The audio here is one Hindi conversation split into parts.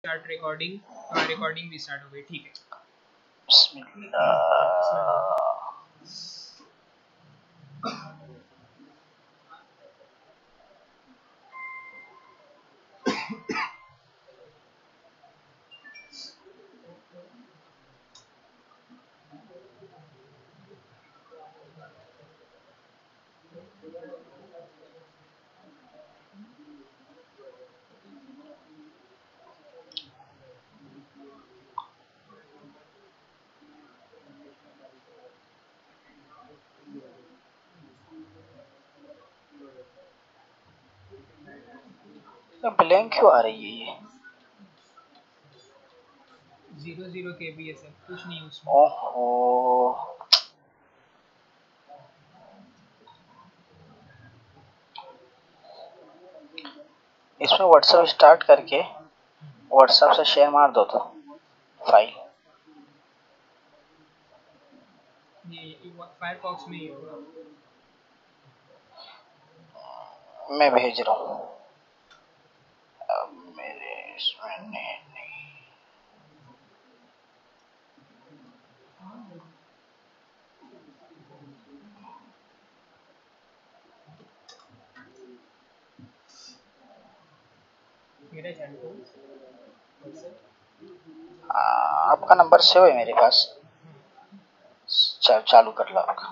Start recording. रिकॉर्डिंग भी स्टार्ट हो गई, ठीक है। ब्लैंक क्यों आ रही है ये? 00 KB है सर, कुछ नहीं उसमें। ओहो, इसमें व्हाट्सएप स्टार्ट करके व्हाट्सएप से शेयर मार दो तो फाइल। ये फायरफॉक्स में ही होगा। मैं भेज रहा हूँ। अब मेरे इसमें नहीं। मेरा चालू आपका नंबर सेव है मेरे पास। चालू कर लो आपका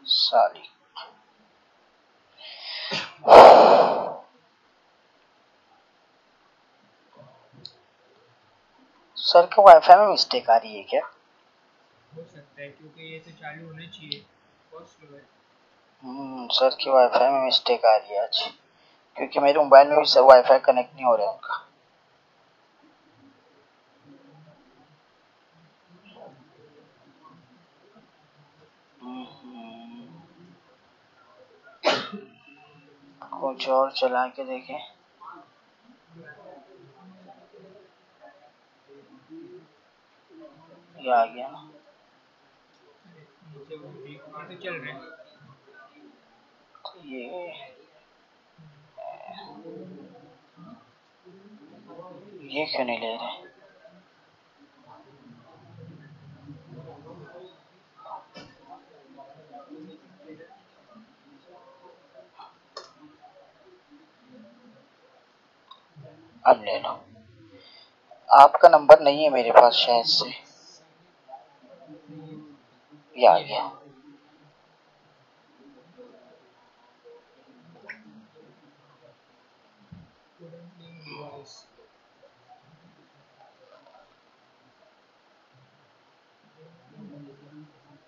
सारी। सर का वाईफाई में मिस्टेक आ रही है क्या? हो सकता है, क्योंकि ये तो चालू होना चाहिए, बहुत स्लो है। सर की वाईफाई में मिस्टेक आ रही है आज, क्योंकि मेरे मोबाइल में भी सर वाईफाई कनेक्ट नहीं हो रहा है उनका। कुछ और चला के देखें। ये आ गया ना, नीचे वो भी तो चल रहे हैं। ये क्यों नहीं ले रहे? अब ले लो। आपका नंबर नहीं है मेरे पास शायद से। ये आ गया।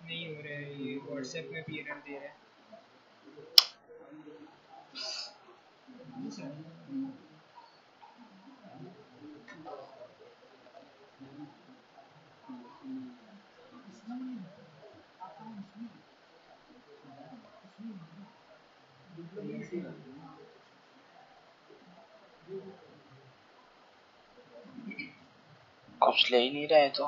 नहीं हो रहा है, ये व्हाट्सएप में भी एरर दे रहा है। कुछ ले ही नहीं रहे तो।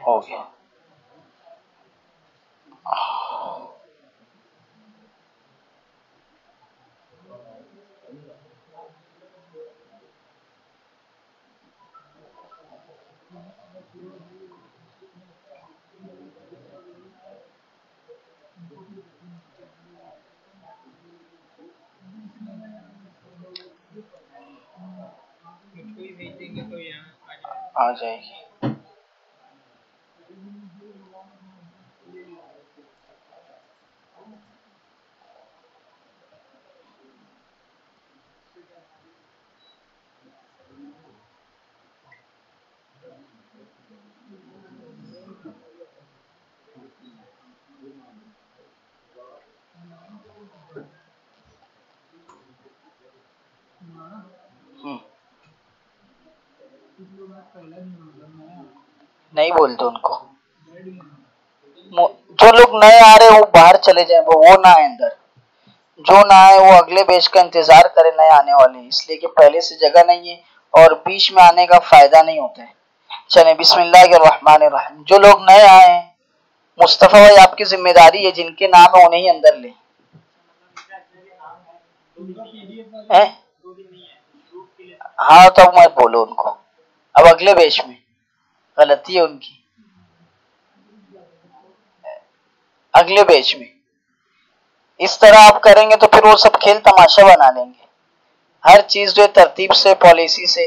हो गया। मुझको ही भेज देंगे तो यहाँ आ जाएगी। नहीं बोलते उनको, जो लोग नए आ रहे हैं वो बाहर चले जाए, वो ना आए अंदर। जो ना आए वो अगले बैच का इंतजार करे नए आने वाले, इसलिए कि पहले से जगह नहीं है और बीच में आने का फायदा नहीं होता है। चले बिस्मिल्लाहिर्रहमानिर्रहीम। जो लोग नए आए हैं, मुस्तफ़ा भाई आपकी जिम्मेदारी है, जिनके नाम है उन्हें ही अंदर ले। हाँ तो मैं बोलो उनको, अब अगले बैच में गलती है उनकी, अगले बैच में इस तरह आप करेंगे तो फिर वो सब खेल तमाशा बना लेंगे। हर चीज जो तरतीब से, पॉलिसी से,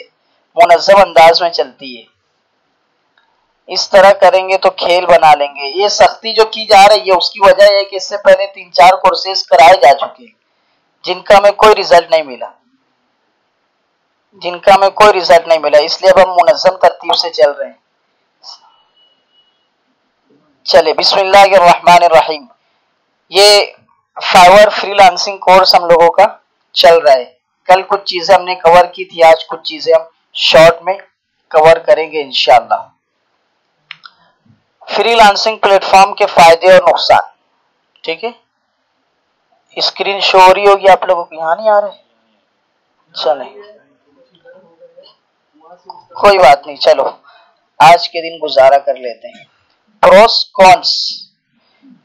मुनज़्ज़म अंदाज में चलती है। इस तरह करेंगे तो खेल बना लेंगे। ये सख्ती जो की जा रही है उसकी वजह है कि इससे पहले 3-4 कोर्सेज कराए जा चुके हैं जिनका हमें कोई रिजल्ट नहीं मिला, इसलिए अब हम मुनज़्ज़म तरतीब से चल रहे हैं। चले बिस्मिल्लाहिर्रहमानिर्रहीम। ये फाइवर फ्रीलांसिंग कोर्स हम लोगों का चल रहा है। कल कुछ चीजें हमने कवर की थी, आज कुछ चीजें हम शॉर्ट में कवर करेंगे इंशाअल्लाह। फ्रीलांसिंग प्लेटफॉर्म के फायदे और नुकसान, ठीक है। स्क्रीन शो हो रही होगी आप लोगों को, यहाँ नहीं आ रहे? चले कोई बात नहीं, चलो आज के दिन गुजारा कर लेते हैं। प्रोस कॉन्स,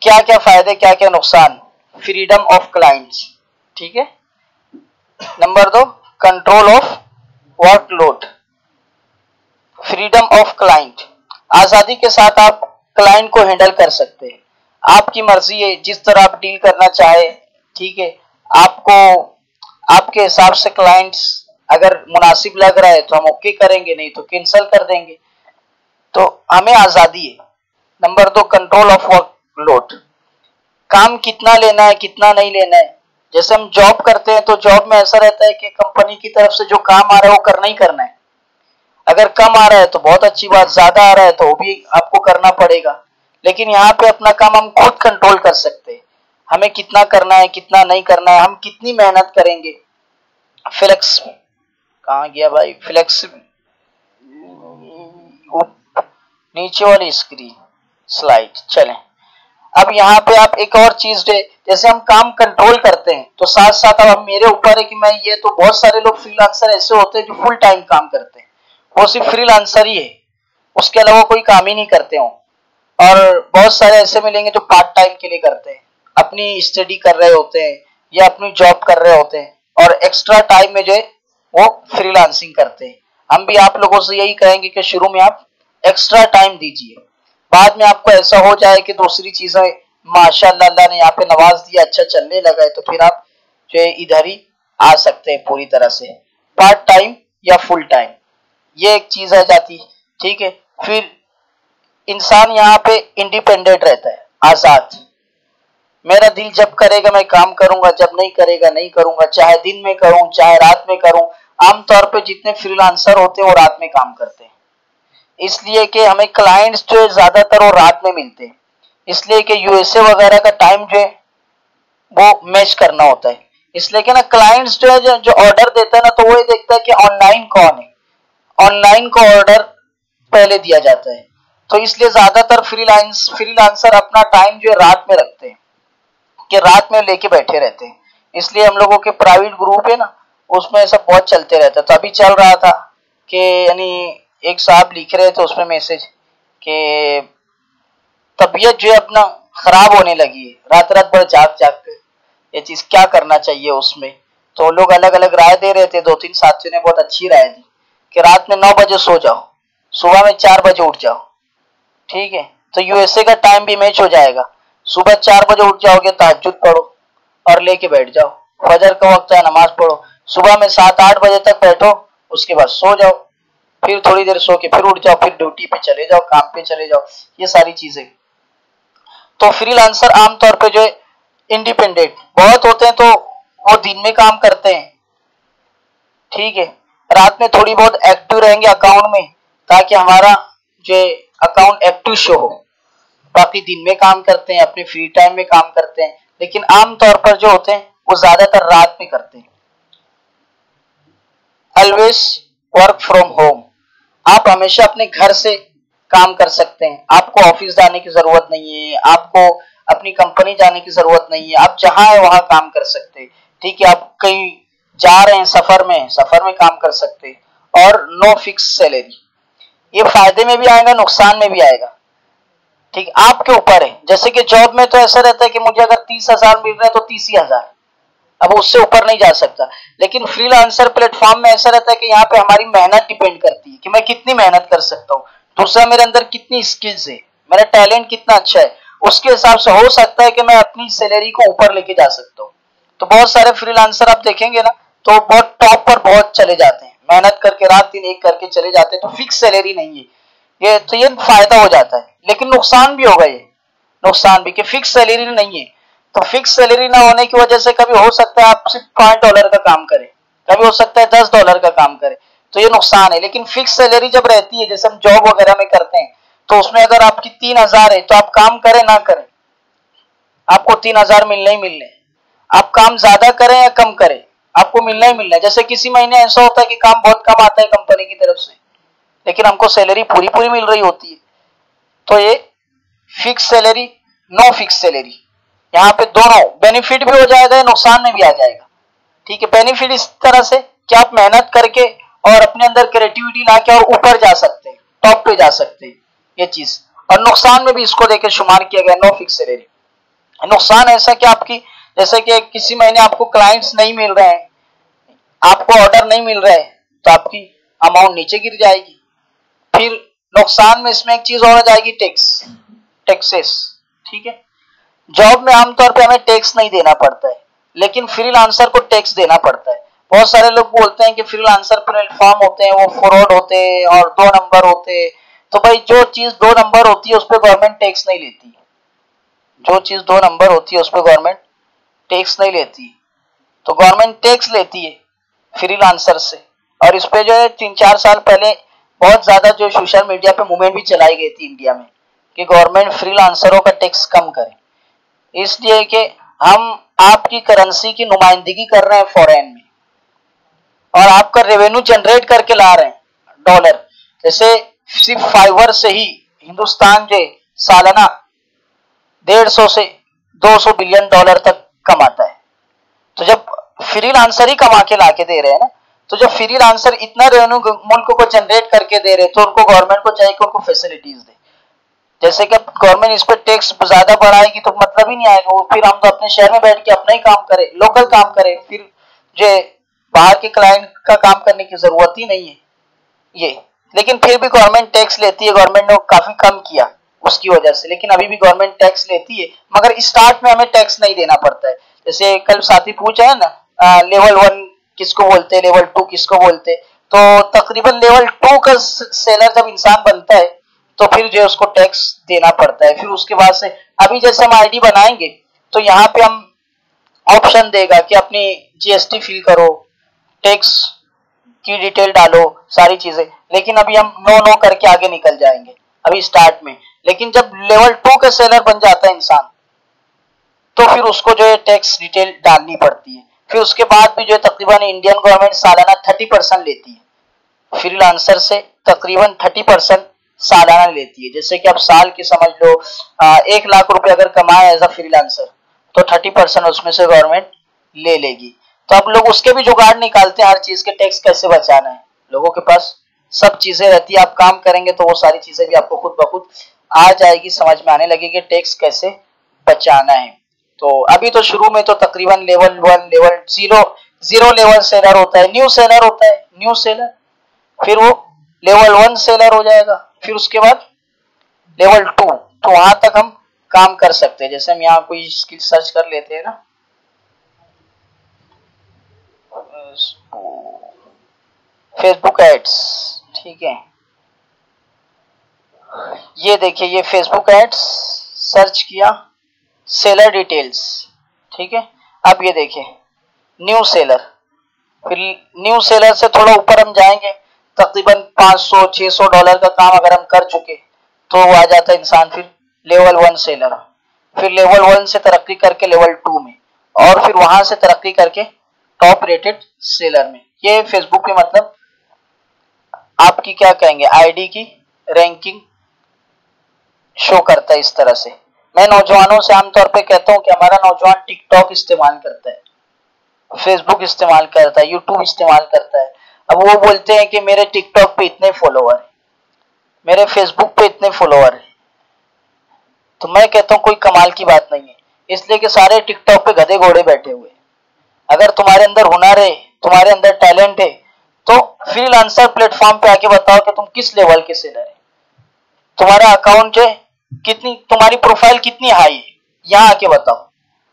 क्या क्या फायदे क्या क्या नुकसान। फ्रीडम ऑफ क्लाइंट्स, ठीक है। Number 2, control of workload. Freedom of client, आजादी के साथ आप क्लाइंट को हैंडल कर सकते हैं। आपकी मर्जी है, जिस तरह आप डील करना चाहे, ठीक है। आपको आपके हिसाब से क्लाइंट्स अगर मुनासिब लग रहा है तो हम ओके करेंगे, नहीं तो कैंसिल कर देंगे। तो हमें आजादी है। नंबर 2, कंट्रोल ऑफ वर्कलोड, काम कितना लेना है कितना नहीं लेना है। जैसे हम जॉब करते हैं तो जॉब में ऐसा रहता है कि कंपनी की तरफ से जो काम आ रहा है वो करना ही करना है। अगर कम आ रहा है तो बहुत अच्छी बात, ज्यादा आ रहा है तो वो भी आपको करना पड़ेगा। लेकिन यहाँ पे अपना काम हम खुद कंट्रोल कर सकते हैं। हमें कितना करना है कितना नहीं करना है, हम कितनी मेहनत करेंगे। फ्लेक्स, कहाँ गया भाई फ्लेक्स, नीचे वाली स्क्रीन स्लाइड। चलें, अब यहाँ पे आप एक और चीज दे, जैसे हम काम कंट्रोल करते हैं तो साथ साथ अब मेरे ऊपर है कि मैं ये, तो बहुत सारे लोग फ्रीलांसर ऐसे होते हैं जो फुल टाइम काम करते हैं, वो सिर्फ फ्रीलांसर ही है, उसके अलावा कोई काम ही नहीं करते हो। और बहुत सारे ऐसे मिलेंगे जो पार्ट टाइम के लिए करते हैं, अपनी स्टडी कर रहे होते हैं या अपनी जॉब कर रहे होते हैं, और एक्स्ट्रा टाइम में जो है वो फ्रीलांसिंग करते हैं। हम भी आप लोगों से यही कहेंगे कि शुरू में आप एक्स्ट्रा टाइम दीजिए, बाद में आपको ऐसा हो जाए कि दूसरी चीजें माशाअल्लाह अल्लाह ने यहाँ पे नवाज दिया, अच्छा चलने लगा है, तो फिर आप जो है इधर ही आ सकते हैं पूरी तरह से, पार्ट टाइम या फुल टाइम, ये एक चीज आ जाती, ठीक है। फिर इंसान यहाँ पे इंडिपेंडेंट रहता है, आजाद। मेरा दिल जब करेगा मैं काम करूंगा, जब नहीं करेगा नहीं करूंगा, चाहे दिन में करूं चाहे रात में करूं। आमतौर पे जितने फ्रीलांसर होते हैं वो रात में काम करते हैं, इसलिए कि हमें क्लाइंट्स जो है ज्यादातर वो रात में मिलते हैं, इसलिए कि यूएसए वगैरह का टाइम जो है वो मैच करना होता है। इसलिए कि ना क्लाइंट्स जो है जो ऑर्डर देता है ना, तो वो ये देखता है कि ऑनलाइन कौन है, ऑनलाइन को ऑर्डर पहले दिया जाता है। तो इसलिए ज्यादातर फ्रीलांसर अपना टाइम जो है रात में रखते हैं, कि रात में लेके बैठे रहते हैं। इसलिए हम लोगों के प्राइवेट ग्रुप है ना, उसमें ऐसा बहुत चलते रहता है। तो अभी चल रहा था कि यानी एक साहब लिख रहे थे उसमें मैसेज कि तबीयत जो है अपना खराब होने लगी है, रात रात भर जाग जाग के, ये चीज क्या करना चाहिए उसमें। तो लोग अलग अलग राय दे रहे थे, 2-3 साथियों ने बहुत अच्छी राय दी कि रात में 9 बजे सो जाओ, सुबह में 4 बजे उठ जाओ, ठीक है। तो यूएसए का टाइम भी मैच हो जाएगा। सुबह 4 बजे उठ जाओगे, तहज्जुद पढ़ो और लेके बैठ जाओ, फजर का वक्त है नमाज पढ़ो, सुबह में 7-8 बजे तक बैठो, उसके बाद सो जाओ, फिर थोड़ी देर सो के फिर उठ जाओ, फिर ड्यूटी पे चले जाओ, काम पे चले जाओ, ये सारी चीजें। तो फ्रीलांसर आमतौर पे जो है इंडिपेंडेंट बहुत होते हैं, तो वो दिन में काम करते हैं, ठीक है। रात में थोड़ी बहुत एक्टिव रहेंगे अकाउंट में, ताकि हमारा जो अकाउंट एक्टिव शो हो। बाकी दिन में काम करते हैं, अपने फ्री टाइम में काम करते हैं, लेकिन आमतौर पर जो होते हैं वो ज्यादातर रात में करते हैं। ऑलवेज वर्क फ्रॉम होम, आप हमेशा अपने घर से काम कर सकते हैं, आपको ऑफिस जाने की जरूरत नहीं है, आपको अपनी कंपनी जाने की जरूरत नहीं है, आप जहां है वहां काम कर सकते हैं, ठीक है। आप कहीं जा रहे हैं सफर में काम कर सकते हैं। और नो फिक्स सैलरी। ये फायदे में भी आएगा, नुकसान में भी आएगा। ठीक, आपके ऊपर है। जैसे कि जॉब में तो ऐसा रहता है कि मुझे अगर 30,000 मिल रहा है तो 30,000, अब उससे ऊपर नहीं जा सकता। लेकिन फ्रीलांसर प्लेटफॉर्म में ऐसा रहता है कि यहाँ पे हमारी मेहनत डिपेंड करती है कि मैं कितनी मेहनत कर सकता हूँ, दूसरा मेरे अंदर कितनी स्किल्स है, मेरा टैलेंट कितना अच्छा है, उसके हिसाब से हो सकता है कि मैं अपनी सैलरी को ऊपर लेके जा सकता हूँ। तो बहुत सारे फ्रीलांसर आप देखेंगे ना, तो बहुत टॉप पर बहुत चले जाते हैं, मेहनत करके रात दिन एक करके चले जाते हैं, तो फिक्स सैलरी नहीं है ये, तो ये फायदा हो जाता है। लेकिन नुकसान भी होगा, ये नुकसान भी कि फिक्स सैलरी नहीं है। तो फिक्स सैलरी ना होने की वजह से कभी हो सकता है आप सिर्फ $5 का काम करें, कभी हो सकता है $10 का काम करें, तो ये नुकसान है। लेकिन फिक्स सैलरी जब रहती है, जैसे हम जॉब वगैरह में करते हैं, तो उसमें अगर आपकी 3,000 है तो आप काम करें ना करें, आपको 3,000 मिलने ही मिलने। आप काम ज्यादा करें या कम करें, आपको मिलना ही मिलना है। जैसे किसी महीने ऐसा होता है कि काम बहुत कम आता है कंपनी की तरफ से, लेकिन हमको सैलरी पूरी पूरी मिल रही होती है। तो ये fix salary, no fix salary, यहाँ पे दोनों बेनिफिट भी हो जाएगा, नुकसान में भी आ जाएगा। ठीक है, बेनिफिट इस तरह से कि आप मेहनत करके और अपने अंदर क्रिएटिविटी लाके और ऊपर जा सकते हैं, टॉप पे जा सकते हैं, ये चीज। और नुकसान में भी इसको देकर शुमार किया गया, नो फिक्स सैलरी। नुकसान ऐसा कि आपकी, जैसे कि किसी महीने आपको क्लाइंट्स नहीं मिल रहे हैं, आपको ऑर्डर नहीं मिल रहा है, तो आपकी अमाउंट नीचे गिर जाएगी। फिर नुकसान में इसमें एक चीज और आ जाएगी, टैक्सेस। ठीक है, जॉब में आमतौर पे हमें टैक्स नहीं देना पड़ता है, लेकिन फ्रीलांसर को टैक्स देना पड़ता है। बहुत सारे लोग बोलते हैं कि फ्रीलांसर प्लेटफॉर्म होते हैं वो फ्रॉड होते हैं और 2 नंबर होते हैं। तो भाई जो चीज 2 नंबर होती है उस पर गवर्नमेंट टैक्स नहीं लेती, जो चीज 2 नंबर होती है उस पर गवर्नमेंट टैक्स नहीं लेती। तो गवर्नमेंट टैक्स लेती है फ्रीलांसर से। और इस पे जो है 3-4 साल पहले बहुत ज्यादा जो सोशल मीडिया पे मूवमेंट भी चलाई गई थी इंडिया में कि गवर्नमेंट फ्रीलांसरों का टैक्स कम करे, इसलिए कि हम आपकी करेंसी की नुमाइंदगी कर रहे हैं फॉरेन में और आपका रेवेन्यू जनरेट करके ला रहे हैं डॉलर। जैसे सिर्फ फाइवर से ही हिंदुस्तान जो सालाना 150 से 200 बिलियन डॉलर तक कमाता है। तो जब फ्रीलांसर ही कमा के लाके दे रहे हैं ना, तो जब फ्रीलांसर इतना रेवेन्यू मुल्क को जनरेट करके दे रहे हैं, तो उनको गवर्नमेंट को चाहिए कि उनको फैसिलिटीज दे। जैसे कि गवर्नमेंट इस पर टैक्स ज्यादा बढ़ाएगी तो मतलब ही नहीं आएगा, वो फिर हम तो अपने शहर में बैठ के अपना ही काम करें, लोकल काम करें, फिर जो बाहर के क्लाइंट का काम करने की जरूरत ही नहीं है ये। लेकिन फिर भी गवर्नमेंट टैक्स लेती है, गवर्नमेंट ने काफी कम किया उसकी वजह से, लेकिन अभी भी गवर्नमेंट टैक्स लेती है, मगर स्टार्ट में हमें टैक्स नहीं देना पड़ता है। जैसे कल साथी पूछा है ना, लेवल 1 किसको बोलते हैं, लेवल 2 किसको बोलते हैं, तो तकरीबन लेवल 2 का सेलर जब इंसान बनता है तो फिर जो उसको टैक्स देना पड़ता है। फिर उसके बाद से अभी जैसे हम आईडी बनाएंगे तो यहाँ पे हम ऑप्शन देगा कि अपनी जीएसटी फिल करो, टैक्स की डिटेल डालो, सारी चीजें। लेकिन अभी हम नो नो करके आगे निकल जाएंगे अभी स्टार्ट में। लेकिन जब लेवल 2 का सेलर बन जाता है इंसान तो फिर उसको जो है टैक्स डिटेल डालनी पड़ती है। फिर उसके बाद भी जो है तकरीबन इंडियन गवर्नमेंट सालाना 30% लेती है फ्रीलांसर से, तकरीबन 30% सालाना लेती है। जैसे कि आप साल की समझ लो 1 लाख रुपए अगर कमाए एज अ फ्रीलांसर तो 30% उसमें से गवर्नमेंट ले लेगी। तो अब लोग उसके भी जुगाड़ निकालते हैं, हर चीज के टैक्स कैसे बचाना है। लोगों के पास सब चीजें रहती है, आप काम करेंगे तो वो सारी चीजें भी आपको खुद ब खुद आ जाएगी, समझ में आने लगेगी टैक्स कैसे बचाना है। तो अभी तो शुरू में तो तकरीबन लेवल 1, लेवल 0 लेवल सेलर होता है, न्यू सेलर होता है, न्यू सेलर, फिर वो लेवल 1 सेलर हो जाएगा, फिर उसके बाद लेवल 2। तो वहां तक हम काम कर सकते हैं। जैसे हम यहाँ कोई स्किल सर्च कर लेते हैं ना, फेसबुक एड्स, ठीक है, ये देखिए, ये फेसबुक एड्स सर्च किया, सेलर डिटेल्स, ठीक है। अब ये देखिए न्यू सेलर, फिर न्यू सेलर से थोड़ा ऊपर हम जाएंगे, तकरीबन $500-600 का काम अगर हम कर चुके तो वो आ जाता है इंसान फिर लेवल 1 सेलर। फिर लेवल 1 से तरक्की करके लेवल 2 में, और फिर वहां से तरक्की करके टॉप रेटेड सेलर में। ये फेसबुक पे मतलब आपकी क्या कहेंगे आईडी की रैंकिंग शो करता है इस तरह से। मैं नौजवानों से आमतौर पे कहता हूं कि हमारा नौजवान टिकटॉक इस्तेमाल करता है, फेसबुक इस्तेमाल करता है, यूट्यूब इस्तेमाल करता है, अब वो बोलते हैं कि मेरे टिकटॉक पे इतने फॉलोअर है, मेरे फेसबुक पे इतने फॉलोअर है। तो मैं कहता हूँ कोई कमाल की बात नहीं है, इसलिए कि सारे टिकटॉक पे गधे घोड़े बैठे हुए। अगर तुम्हारे अंदर हुनर है, तुम्हारे अंदर टैलेंट है, तो फ्रीलांसर प्लेटफॉर्म पे आके बताओ कि तुम किस लेवल के सेलर है, तुम्हारा अकाउंट है कितनी, तुम्हारी प्रोफाइल कितनी हाई है, यहाँ आके बताओ।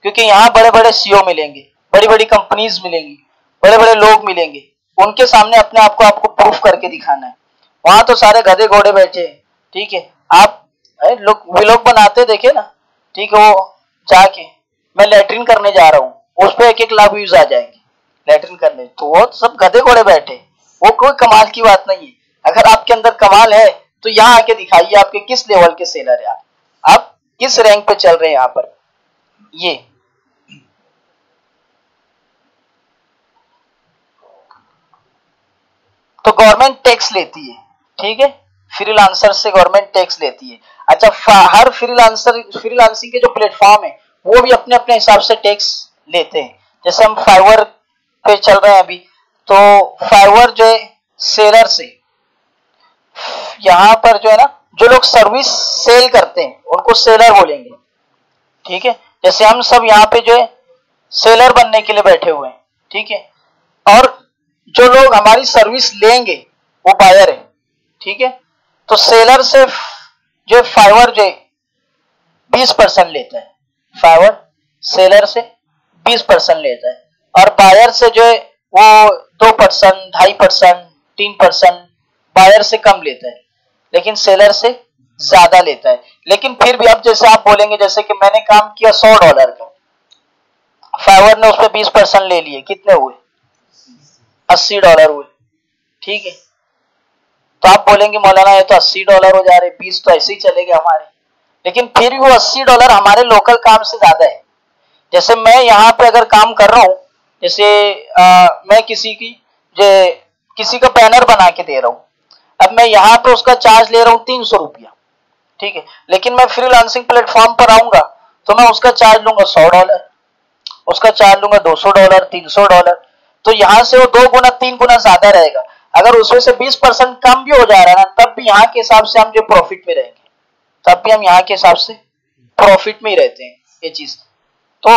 क्योंकि यहाँ बड़े बड़े सीईओ मिलेंगे, बड़ी बड़ी कंपनीज मिलेंगी, बड़े बड़े लोग मिलेंगे, उनके सामने अपने आप को आपको प्रूफ करके दिखाना है। वहां तो सारे गधे घोड़े बैठे हैं, ठीक है। आप लोग व्लॉग बनाते देखे ना, ठीक है, वो जाके मैं लेटरिन करने जा रहा हूँ, उस पर 1-1 लाख व्यूज आ जाएंगे लेटरिन करने। तो वो सब गधे घोड़े बैठे, वो कोई कमाल की बात नहीं है। अगर आपके अंदर कमाल है तो यहाँ आके दिखाइए आपके किस लेवल के सेलर है, आप किस रैंक पे चल रहे हैं यहाँ पर। ये तो गवर्नमेंट टैक्स लेती है, ठीक है, फ्रीलांसर से गवर्नमेंट टैक्स लेती है। अच्छा, हर फ्रीलांसिंग के जो प्लेटफॉर्म है वो भी अपने अपने हिसाब से टैक्स लेते हैं। जैसे हम फाइवर पे चल रहे हैं अभी, तो फाइवर जो है सेलर से, यहाँ पर जो है ना, जो लोग सर्विस सेल करते हैं उनको सेलर बोलेंगे, ठीक है। जैसे हम सब यहाँ पे जो है सेलर बनने के लिए बैठे हुए हैं, ठीक है, और जो लोग हमारी सर्विस लेंगे वो बायर है, ठीक है। तो सेलर से जो फाइवर जो 20% लेता है, फाइवर सेलर से 20% लेता है, और बायर से जो है वो 2%, 2.5%, 3% बायर से कम लेता है, लेकिन सेलर से ज्यादा लेता है। लेकिन फिर भी अब जैसे आप बोलेंगे, जैसे कि मैंने काम किया $100 का, फाइवर ने उस पर 20% ले लिए, कितने हुए? $80 हुए, ठीक है। तो आप बोलेंगे मौलाना ये तो $80 हो जा रहे, 20 तो ऐसे ही चले गए हमारे। लेकिन फिर भी वो $80 हमारे लोकल काम से ज्यादा है। जैसे मैं यहाँ पे अगर काम कर रहा हूँ, जैसे मैं किसी का बैनर बना के दे रहा हूँ, अब मैं यहाँ पे उसका चार्ज ले रहा हूँ ₹300, ठीक है। लेकिन मैं फ्रीलांसिंग प्लेटफॉर्म पर आऊंगा तो मैं उसका चार्ज लूंगा $100, उसका चार्ज लूंगा $200, $300। तो यहाँ से वो 2 गुना 3 गुना ज्यादा रहेगा। अगर उसमें से 20% कम भी हो जा रहा है ना, तब भी यहाँ के हिसाब से हम जो प्रॉफिट में रहेंगे, तब भी हम यहाँ के हिसाब से प्रॉफिट में ही रहते हैं। ये चीज तो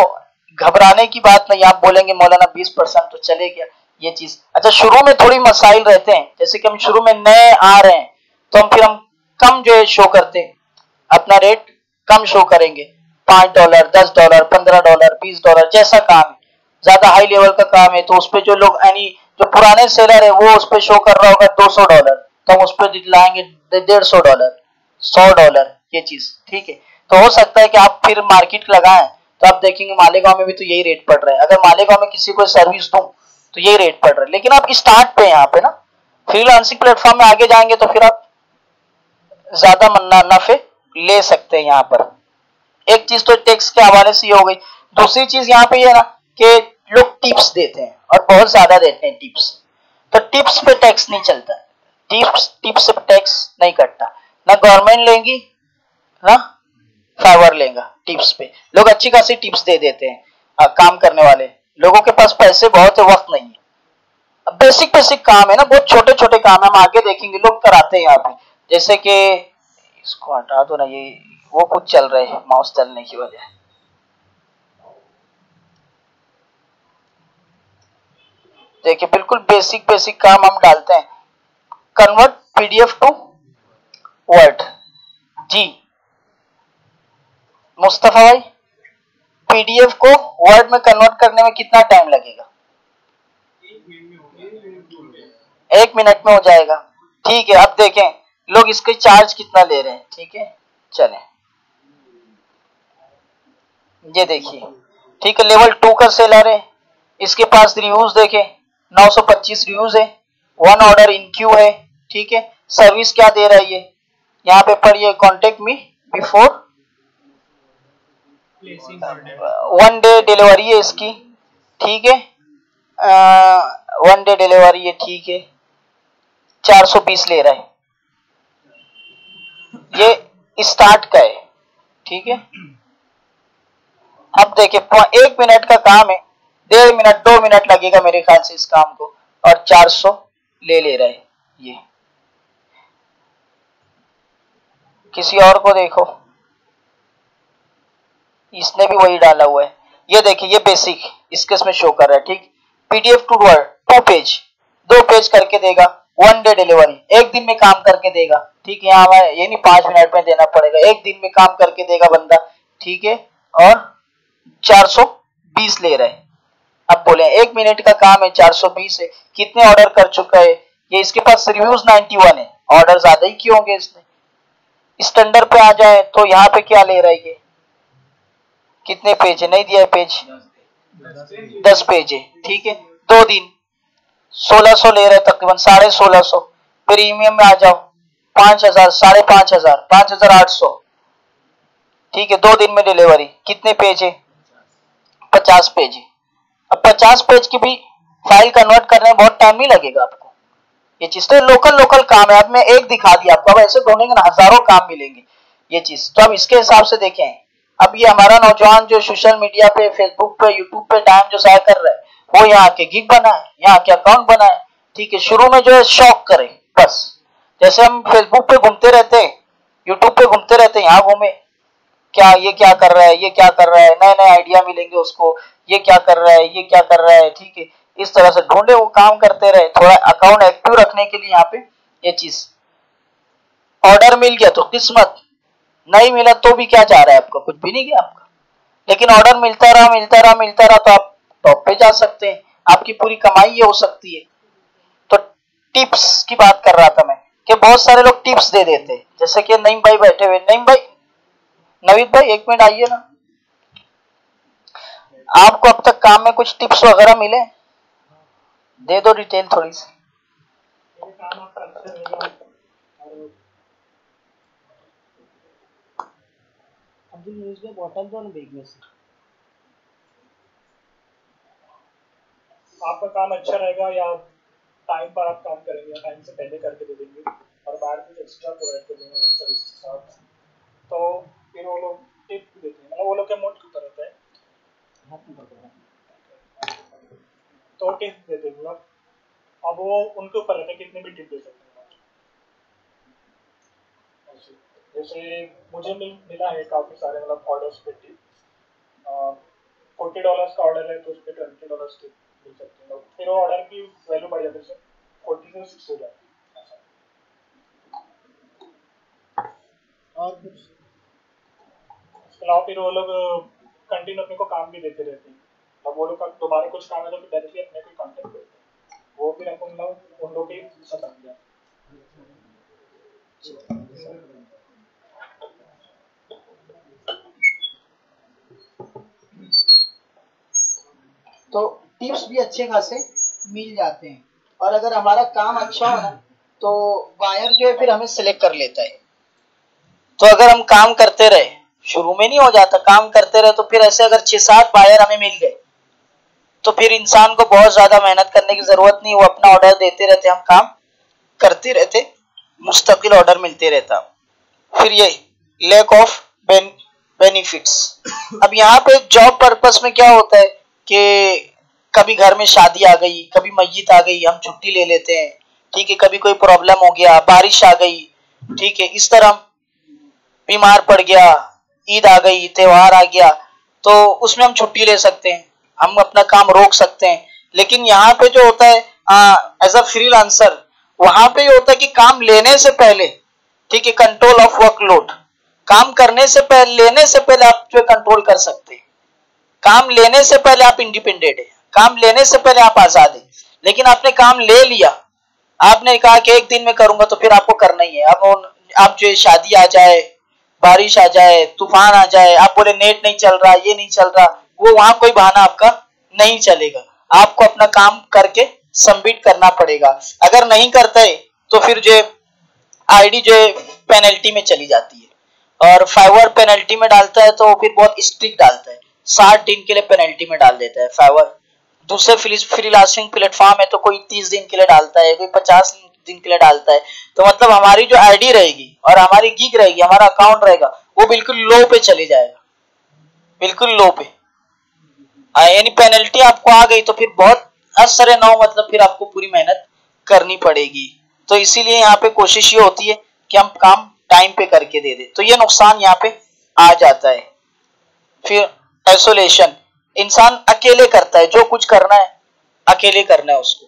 घबराने की बात नहीं। आप बोलेंगे मौलाना 20% तो चले गया, ये चीज। अच्छा, शुरू में थोड़ी मसाइल रहते हैं, जैसे कि हम शुरू में नए आ रहे हैं तो हम कम जो है शो करते हैं, अपना रेट कम शो करेंगे, $5, $10, $15, $20, जैसा काम है। ज्यादा हाई लेवल का काम है तो उस पर जो लोग यानी जो पुराने सेलर है वो उस पर शो कर रहा होगा $200, तो हम उस पर दिलाएंगे $150, $100, ये चीज, ठीक है। तो हो सकता है कि आप फिर मार्केट लगाएं तो आप देखेंगे मालेगांव में भी तो यही रेट पड़ रहा है। अगर मालेगांव में किसी को सर्विस दूं तो यही रेट पड़ रहा है। लेकिन आप स्टार्ट पे यहाँ पे ना फ्रीलांसिंग प्लेटफॉर्म में आगे जाएंगे तो फिर आप ज्यादा नफे ले सकते हैं यहाँ पर। एक चीज तो टैक्स के हवाले से हो गई। दूसरी चीज यहाँ पे ये ना कि लोग टिप्स देते हैं और बहुत ज्यादा देते हैं टिप्स, तो टिप्स पे टैक्स नहीं चलता, टिप्स पे टैक्स नहीं कटता, ना गवर्नमेंट लेंगी ना फाइवर लेगा। टिप्स पे लोग अच्छी खासी टिप्स दे देते हैं। काम करने वाले लोगों के पास पैसे बहुत है, वक्त नहीं है। बेसिक काम है ना, बहुत छोटे छोटे काम है, हम आगे देखेंगे लोग कराते हैं यहाँ पे। जैसे कि इसको हटा दो ना, ये वो कुछ चल रहे हैं माउस चलने की वजह। देखिए बिल्कुल बेसिक काम हम डालते हैं, कन्वर्ट पीडीएफ टू वर्ड। जी मुस्तफा भाई, पीडीएफ को वर्ड में कन्वर्ट करने में कितना टाइम लगेगा? 1 मिनट में हो जाएगा, ठीक है। अब देखें लोग इसके चार्ज कितना ले रहे हैं, ठीक है। चलें ये देखिए, ठीक है, लेवल 2 का सेलर है, इसके पास रिव्यूज देखें 925 रिव्यूज है, 1 ऑर्डर इन क्यू है, ठीक है। सर्विस क्या दे रहा है ये, यहाँ पे पढ़िए, contact me before 1 day delivery है इसकी, ठीक है। 1 डे डिलीवरी है, ठीक है। 420 ले रहा है, ये स्टार्ट का है, ठीक है। अब देखिए 1 मिनट का काम है, 1.5 मिनट 2 मिनट लगेगा मेरे ख्याल से इस काम को, और 420 ले रहा है। ये किसी और को देखो, इसने भी वही डाला हुआ है। ये देखिए, ये बेसिक इसके इसमें शो कर रहा है, ठीक। PDF to word 2 page, 2 page करके देगा, 1 डे डिलीवरी, एक दिन में काम करके देगा, ठीक है। यहाँ ये नहीं 5 मिनट में देना पड़ेगा, एक दिन में काम करके देगा बंदा, ठीक है। और 420 ले रहा है। अब बोले 1 मिनट का काम है, 420 है, कितने ऑर्डर कर चुका है ये। इसके पास रिव्यूज 91 है, ऑर्डर ज्यादा ही क्यों होंगे इसने। स्टैंडर्ड पे आ जाए तो यहाँ पे क्या ले रहा है ये, कितने पेज है, नहीं दिया है पेज, 10 पेज है, ठीक है। 2 दिन 1600 ले रहे हैं, तकरीबन 1650। प्रीमियम में आ जाओ 5000, 5500, 5800, ठीक है। 2 दिन में डिलीवरी, कितने पेज है, 50 पेज है। अब 50 पेज की भी फाइल कन्वर्ट करने में बहुत टाइम नहीं लगेगा आपको। ये चीज तो लोकल काम है। अब मैं एक दिखा दिया आपको, अब ऐसे ढूंढेंगे ना हजारों काम मिलेंगे ये चीज। तो अब इसके हिसाब से देखें, अब ये हमारा नौजवान जो सोशल मीडिया पे, फेसबुक पे, यूट्यूब पे टाइम जो जाया कर रहा है, वो यहाँ के गिग बनाए, यहाँ के अकाउंट बनाए, ठीक है। शुरू में जो है शौक करे बस, जैसे हम फेसबुक पे घूमते रहते हैं, यूट्यूब पे घूमते रहते हैं, यहाँ घूमे, क्या ये क्या कर रहा है, ये क्या कर रहा है, नए नए आइडिया मिलेंगे उसको, ये क्या कर रहा है, ये क्या कर रहा है, ठीक है। इस तरह से ढूंढे, वो काम करते रहे, थोड़ा अकाउंट एक्टिव रखने के लिए यहाँ पे ये चीज। ऑर्डर मिल गया तो किस्मत, नहीं मिला तो भी क्या जा रहा है आपका, कुछ भी नहीं गया आपका। लेकिन ऑर्डर मिलता रहा तो आप टॉप पे जा सकते हैं, आपकी पूरी कमाई ये हो सकती है। तो टिप्स की बात कर रहा था मैं, कि बहुत सारे लोग टिप्स दे देते हैं, जैसे कि नईम भाई बैठे हुए। नईम भाई, नवीद भाई, 1 मिनट आइए ना। आपको अब तक काम में कुछ टिप्स वगैरह मिले, दे दो डिटेल थोड़ी सी। न्यूज में बोतल दो ना बैग में से। आपका काम अच्छा रहेगा या टाइम पर आप काम करेंगे या टाइम से पहले करके दे देंगे और बाद में एक्स्ट्रा प्रोवाइड कर देंगे सर्विस के साथ, तो फिर वो लोग टिप देते हैं। मतलब वो लोग क्या मोड करता रहता है, तो टिप देते हैं। मतलब अब वो उनके ऊपर रहता है कितने भी टिप दे सकते हैं। जैसे मुझे मिला है काफ़ी सारे मतलब ऑर्डर्स पे टिप, $40 का ऑर्डर है तो उस पर $20 टिप मिल सकते हैं। फिर वो ऑर्डर की वैल्यू बढ़ जाती है, 40 से 60 हो जाती है। और कुछ इसके अलावा फिर वो लोग कंटिन्यू अपने को काम भी देते रहते हैं। अब वो लोग का दोबारा कुछ काम है तो फिर डायरेक्टली अपने को कॉन्टेक्ट करते हैं, वो फिर अपन लोग उन लोग के साथ आ जाए। तो टिप्स भी अच्छे खासे मिल जाते हैं। और अगर हमारा काम अच्छा हो ना, तो बायर जो है फिर हमें सिलेक्ट कर लेता है। तो अगर हम काम करते रहे, शुरू में नहीं हो जाता, काम करते रहे, तो फिर ऐसे अगर 6-7 बायर हमें मिल गए, तो फिर इंसान को बहुत ज्यादा मेहनत करने की जरूरत नहीं, वो अपना ऑर्डर देते रहते, हम काम करते रहते, मुस्तकिल ऑर्डर मिलते रहता। फिर ये लैक ऑफ बेनिफिट्स। अब यहाँ पे जॉब पर्पस में क्या होता है कि कभी घर में शादी आ गई, कभी मैयत आ गई, हम छुट्टी ले लेते हैं, ठीक है। कभी कोई प्रॉब्लम हो गया, बारिश आ गई, ठीक है, इस तरह बीमार पड़ गया, ईद आ गई, त्योहार आ गया, तो उसमें हम छुट्टी ले सकते हैं, हम अपना काम रोक सकते हैं। लेकिन यहाँ पे जो होता है एज अ फ्रीलांसर, वहां पे ये होता है कि काम लेने से पहले, ठीक है, कंट्रोल ऑफ वर्कलोड, काम करने से पहले, लेने से पहले आप जो कंट्रोल कर सकते हैं। काम लेने से पहले आप इंडिपेंडेंट है, काम लेने से पहले आप आजाद है। लेकिन आपने काम ले लिया, आपने कहा कि 1 दिन में करूंगा, तो फिर आपको करना ही है। अब आप जो शादी आ जाए, बारिश आ जाए, तूफान आ जाए, आप बोले नेट नहीं चल रहा, ये नहीं चल रहा, वो वहां कोई बहाना आपका नहीं चलेगा। आपको अपना काम करके सबमिट करना पड़ेगा। अगर नहीं करते तो फिर जो आईडी जो पेनल्टी में चली जाती है, और फाइवर पेनल्टी में डालता है तो फिर बहुत स्ट्रिक्ट डालता है, 60 दिन के लिए पेनल्टी में डाल देता है फाइवर। दूसरे फ्रीलांसिंग प्लेटफॉर्म है तो कोई 30 दिन के लिए डालता है, कोई 50 दिन के लिए डालता है। तो मतलब हमारी जो आईडी रहेगी और हमारी गिग रहेगी, हमारा अकाउंट रहेगा, वो बिल्कुल लो पे चले जाएगा, बिल्कुल लो पे। यानी पेनल्टी आपको आ गई तो फिर बहुत असर है ना, मतलब फिर आपको पूरी मेहनत करनी पड़ेगी। तो इसीलिए यहाँ पे कोशिश ये होती है कि हम काम टाइम पे करके दे दें, तो ये नुकसान यहाँ पे आ जाता है। फिर आइसोलेशन, इंसान अकेले करता है, जो कुछ करना है अकेले करना है, उसको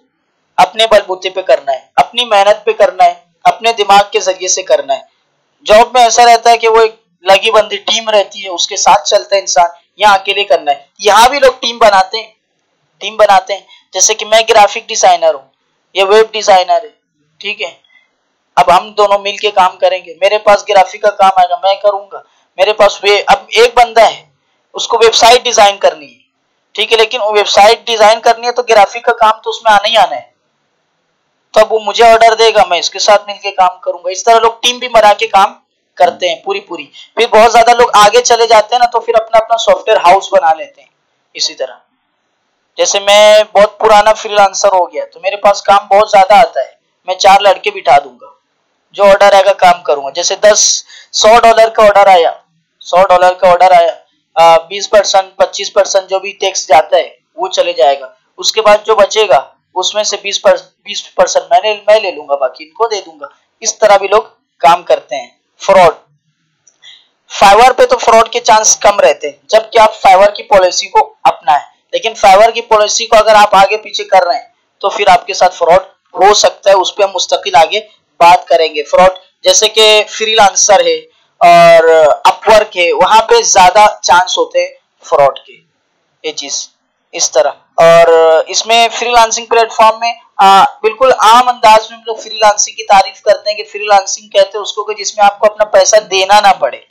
अपने बलबूते पे करना है, अपनी मेहनत पे करना है, अपने दिमाग के जरिए से करना है। जॉब में ऐसा रहता है कि वो एक लगी बंदी टीम रहती है, उसके साथ चलता है इंसान। यहाँ अकेले करना है। यहाँ भी लोग टीम बनाते हैं, जैसे कि मैं ग्राफिक डिजाइनर हूँ, ये वेब डिजाइनर है, ठीक है। अब हम दोनों मिलके काम करेंगे, मेरे पास ग्राफिक का काम आएगा, मैं करूंगा। मेरे पास अब एक बंदा है, उसको वेबसाइट डिजाइन करनी है, ठीक है, लेकिन वेबसाइट डिजाइन करनी है तो ग्राफिक का काम तो उसमें आना ही आना है। तो अब वो मुझे ऑर्डर देगा, मैं इसके साथ मिलके काम करूंगा। इस तरह लोग टीम भी बना के काम करते हैं पूरी। फिर बहुत ज्यादा लोग आगे चले जाते हैं ना, तो फिर अपना अपना सॉफ्टवेयर हाउस बना लेते हैं। इसी तरह जैसे मैं बहुत पुराना फ्रीलांसर हो गया, तो मेरे पास काम बहुत ज्यादा आता है, मैं 4 लड़के बिठा दूंगा, जो ऑर्डर आएगा काम करूंगा। जैसे $100 का ऑर्डर आया, $100 का ऑर्डर आया, 20% 25% जो भी टैक्स जाता है वो चले जाएगा। उसके बाद जो बचेगा उसमें से 20% मैं ले लूंगा, बाकी इनको दे दूंगा। इस तरह भी लोग काम करते हैं। फ्रॉड, फाइवर पे तो फ्रॉड के चांस कम रहते हैं, जबकि आप फाइवर की पॉलिसी को अपनाएं। लेकिन फाइवर की पॉलिसी को अगर आप आगे पीछे कर रहे हैं तो फिर आपके साथ फ्रॉड हो सकता है। उस पर हम मुस्तकिल आगे बात करेंगे। फ्रॉड जैसे कि फ्रीलांसर है और अपवर्क है, वहां पे ज्यादा चांस होते हैं फ्रॉड के, ये चीज इस तरह। और इसमें फ्रीलांसिंग प्लेटफॉर्म में बिल्कुल आम अंदाज में हम लोग फ्रीलांसिंग की तारीफ करते हैं कि फ्रीलांसिंग कहते हैं उसको कि जिसमें आपको अपना पैसा देना ना पड़े।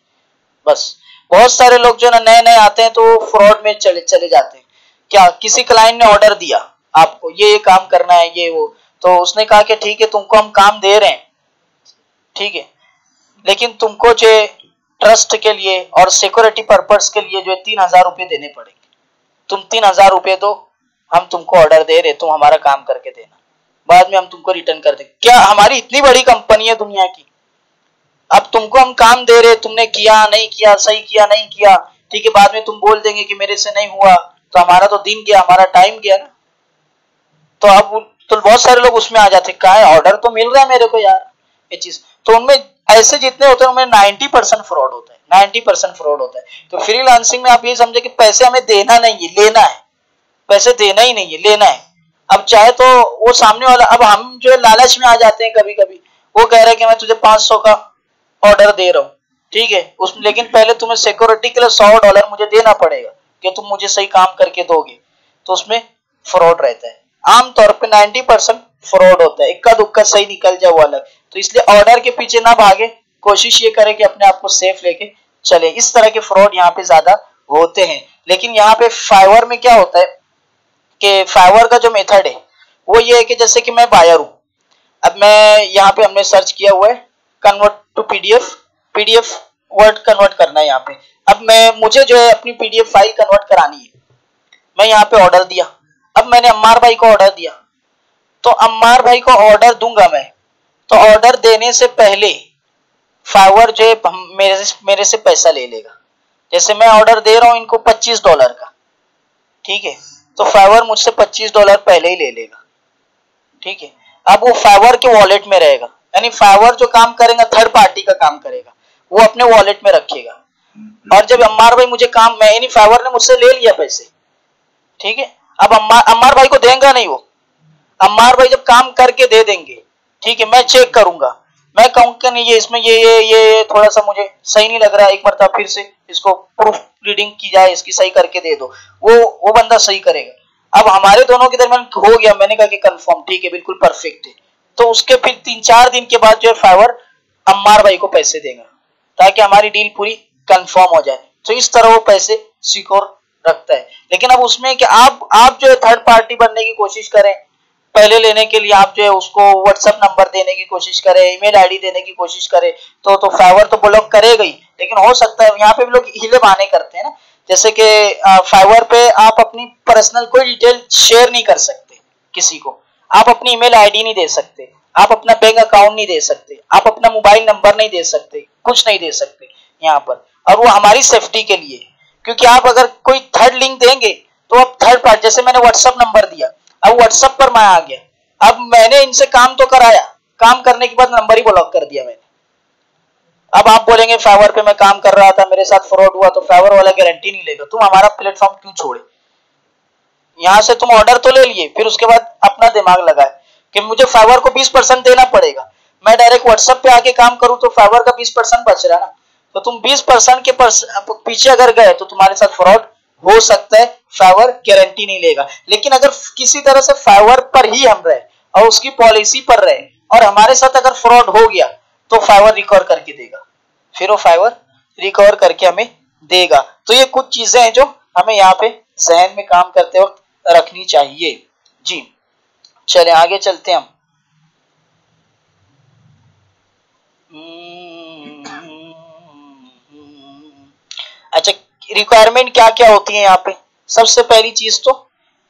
बस बहुत सारे लोग जो ना नए आते हैं तो फ्रॉड में चले जाते हैं। क्या किसी क्लाइंट ने ऑर्डर दिया आपको, ये काम करना है, ये वो, तो उसने कहा कि ठीक है तुमको हम काम दे रहे हैं, ठीक है, लेकिन तुमको जो ट्रस्ट के लिए और सिक्योरिटी पर्पस के लिए जो 3,000 रुपए देने पड़ेंगे। तुम 3,000 रुपए दो, हम तुमको ऑर्डर दे रहे, तुम हमारा काम करके देना, बाद में हम तुमको रिटर्न कर देंगे। क्या हमारी इतनी बड़ी कंपनी है दुनिया की, अब तुमको हम काम दे रहे, तुमने किया नहीं किया, सही किया नहीं किया, ठीक है, बाद में तुम बोल देंगे कि मेरे से नहीं हुआ, तो हमारा तो दिन गया, हमारा टाइम गया ना। तो अब तो बहुत सारे लोग उसमें आ जाते, कहा है ऑर्डर तो मिल रहा है मेरे को यार, ये चीज। तो उनमें ऐसे जितने होते हैं उनमें 90% फ्रॉड होता है, 90% फ्रॉड होता है। तो फ्रीलांसिंग में आप ये समझे कि पैसे हमें देना नहीं है, लेना है, पैसे देना ही नहीं है, लेना है। अब चाहे तो वो सामने वाला, अब हम जो है लालच में आ जाते हैं कभी कभी, वो कह रहे हैं कि मैं तुझे 500 का ऑर्डर दे रहा हूँ, ठीक है, उसमें लेकिन पहले तुम्हें सिक्योरिटी के लिए $100 मुझे देना पड़ेगा कि तुम मुझे सही काम करके दोगे, तो उसमें फ्रॉड रहता है। आमतौर पे 90% फ्रॉड होता है, इक्का दुक्का सही निकल जाए वो अलग। तो इसलिए ऑर्डर के पीछे ना भागे, कोशिश ये करें कि अपने आप को सेफ लेके चले। इस तरह के फ्रॉड यहाँ पे ज्यादा होते हैं। लेकिन यहाँ पे फाइवर में क्या होता है कि फाइवर का जो मेथड है वो ये है कि जैसे कि मैं बायर हूं, अब मैं यहाँ पे हमने सर्च किया हुआ है convert to PDF word convert करना है यहाँ पे। अब मुझे जो है अपनी पीडीएफ फाइल कन्वर्ट करानी है, मैं यहाँ पे ऑर्डर दिया। अब मैंने अम्मार भाई को ऑर्डर दिया, तो अम्मार भाई को ऑर्डर दूंगा मैं, तो ऑर्डर देने से पहले फाइवर जो है मेरे से पैसा ले लेगा। जैसे मैं ऑर्डर दे रहा हूं इनको $25 का, ठीक है, तो फाइवर मुझसे $25 पहले ही ले लेगा, ठीक है। अब वो फाइवर के वॉलेट में रहेगा, यानी फाइवर जो काम करेगा थर्ड पार्टी का काम करेगा, वो अपने वॉलेट में रखेगा। और जब अम्मार भाई मुझे काम में, यानी फाइवर ने मुझसे ले लिया पैसे, ठीक है, अब अम्मार भाई को देंगे नहीं वो, अम्मार भाई जब काम करके दे देंगे, ठीक है, मैं चेक करूंगा, मैं कहूंगा नहीं ये इसमें ये थोड़ा सा मुझे सही नहीं लग रहा है, एक मरतबा फिर से इसको प्रूफ रीडिंग की जाए, इसकी सही करके दे दो, वो बंदा सही करेगा। अब हमारे दोनों के दरमियान हो गया, मैंने कहा कि कंफर्म, ठीक है, बिल्कुल परफेक्ट है, तो उसके फिर 3-4 दिन के बाद जो है फाइवर अम्मार भाई को पैसे देगा, ताकि हमारी डील पूरी कंफर्म हो जाए। तो इस तरह वो पैसे सिक्योर रखता है। लेकिन अब उसमें कि आप जो है थर्ड पार्टी बनने की कोशिश करें, पहले लेने के लिए आप जो है उसको व्हाट्सएप नंबर देने की कोशिश करें, ईमेल आईडी देने की कोशिश करें, तो फाइवर तो ब्लॉक करेगा ही। लेकिन हो सकता है यहाँ पे भी लोग हीले बहाने करते हैं ना, जैसे कि फाइवर पे आप अपनी पर्सनल कोई डिटेल शेयर नहीं कर सकते किसी को, आप अपनी ईमेल आईडी नहीं दे सकते, आप अपना बैंक अकाउंट नहीं दे सकते, आप अपना मोबाइल नंबर नहीं दे सकते, कुछ नहीं दे सकते यहाँ पर। और वो हमारी सेफ्टी के लिए, क्योंकि आप अगर कोई थर्ड लिंक देंगे तो आप थर्ड पार्टी, जैसे मैंने व्हाट्सएप नंबर दिया, अब व्हाट्सएप पर मैं आ गया, अब मैंने इनसे काम तो कराया, काम करने के बाद नंबर ही ब्लॉक कर दिया मैंने। अब आप बोलेंगे फाइवर पे मैं काम कर रहा था, मेरे साथ फ्रॉड हुआ, तो फाइवर वाला गारंटी नहीं लेगा। तुम हमारा प्लेटफॉर्म क्यों छोड़े? यहां से तुम ऑर्डर तो ले लिए, फिर उसके बाद अपना दिमाग लगाए कि मुझे फाइवर को 20% देना पड़ेगा। मैं डायरेक्ट व्हाट्सएप पे आके काम करूं तो फाइवर का 20% बच रहा है ना। तो तुम 20% के पीछे अगर गए तो तुम्हारे साथ फ्रॉड हो सकता है, फाइवर गारंटी नहीं लेगा। लेकिन अगर किसी तरह से फाइवर पर ही हम रहे और उसकी पॉलिसी पर रहे और हमारे साथ अगर फ्रॉड हो गया तो फाइवर रिकवर करके देगा, फिर वो फाइवर रिकवर करके हमें देगा। तो ये कुछ चीजें हैं जो हमें यहाँ पे जहन में काम करते वक्त रखनी चाहिए जी। चले आगे चलते हैं हम। अच्छा, रिक्वायरमेंट क्या क्या होती है यहाँ पे? सबसे पहली चीज तो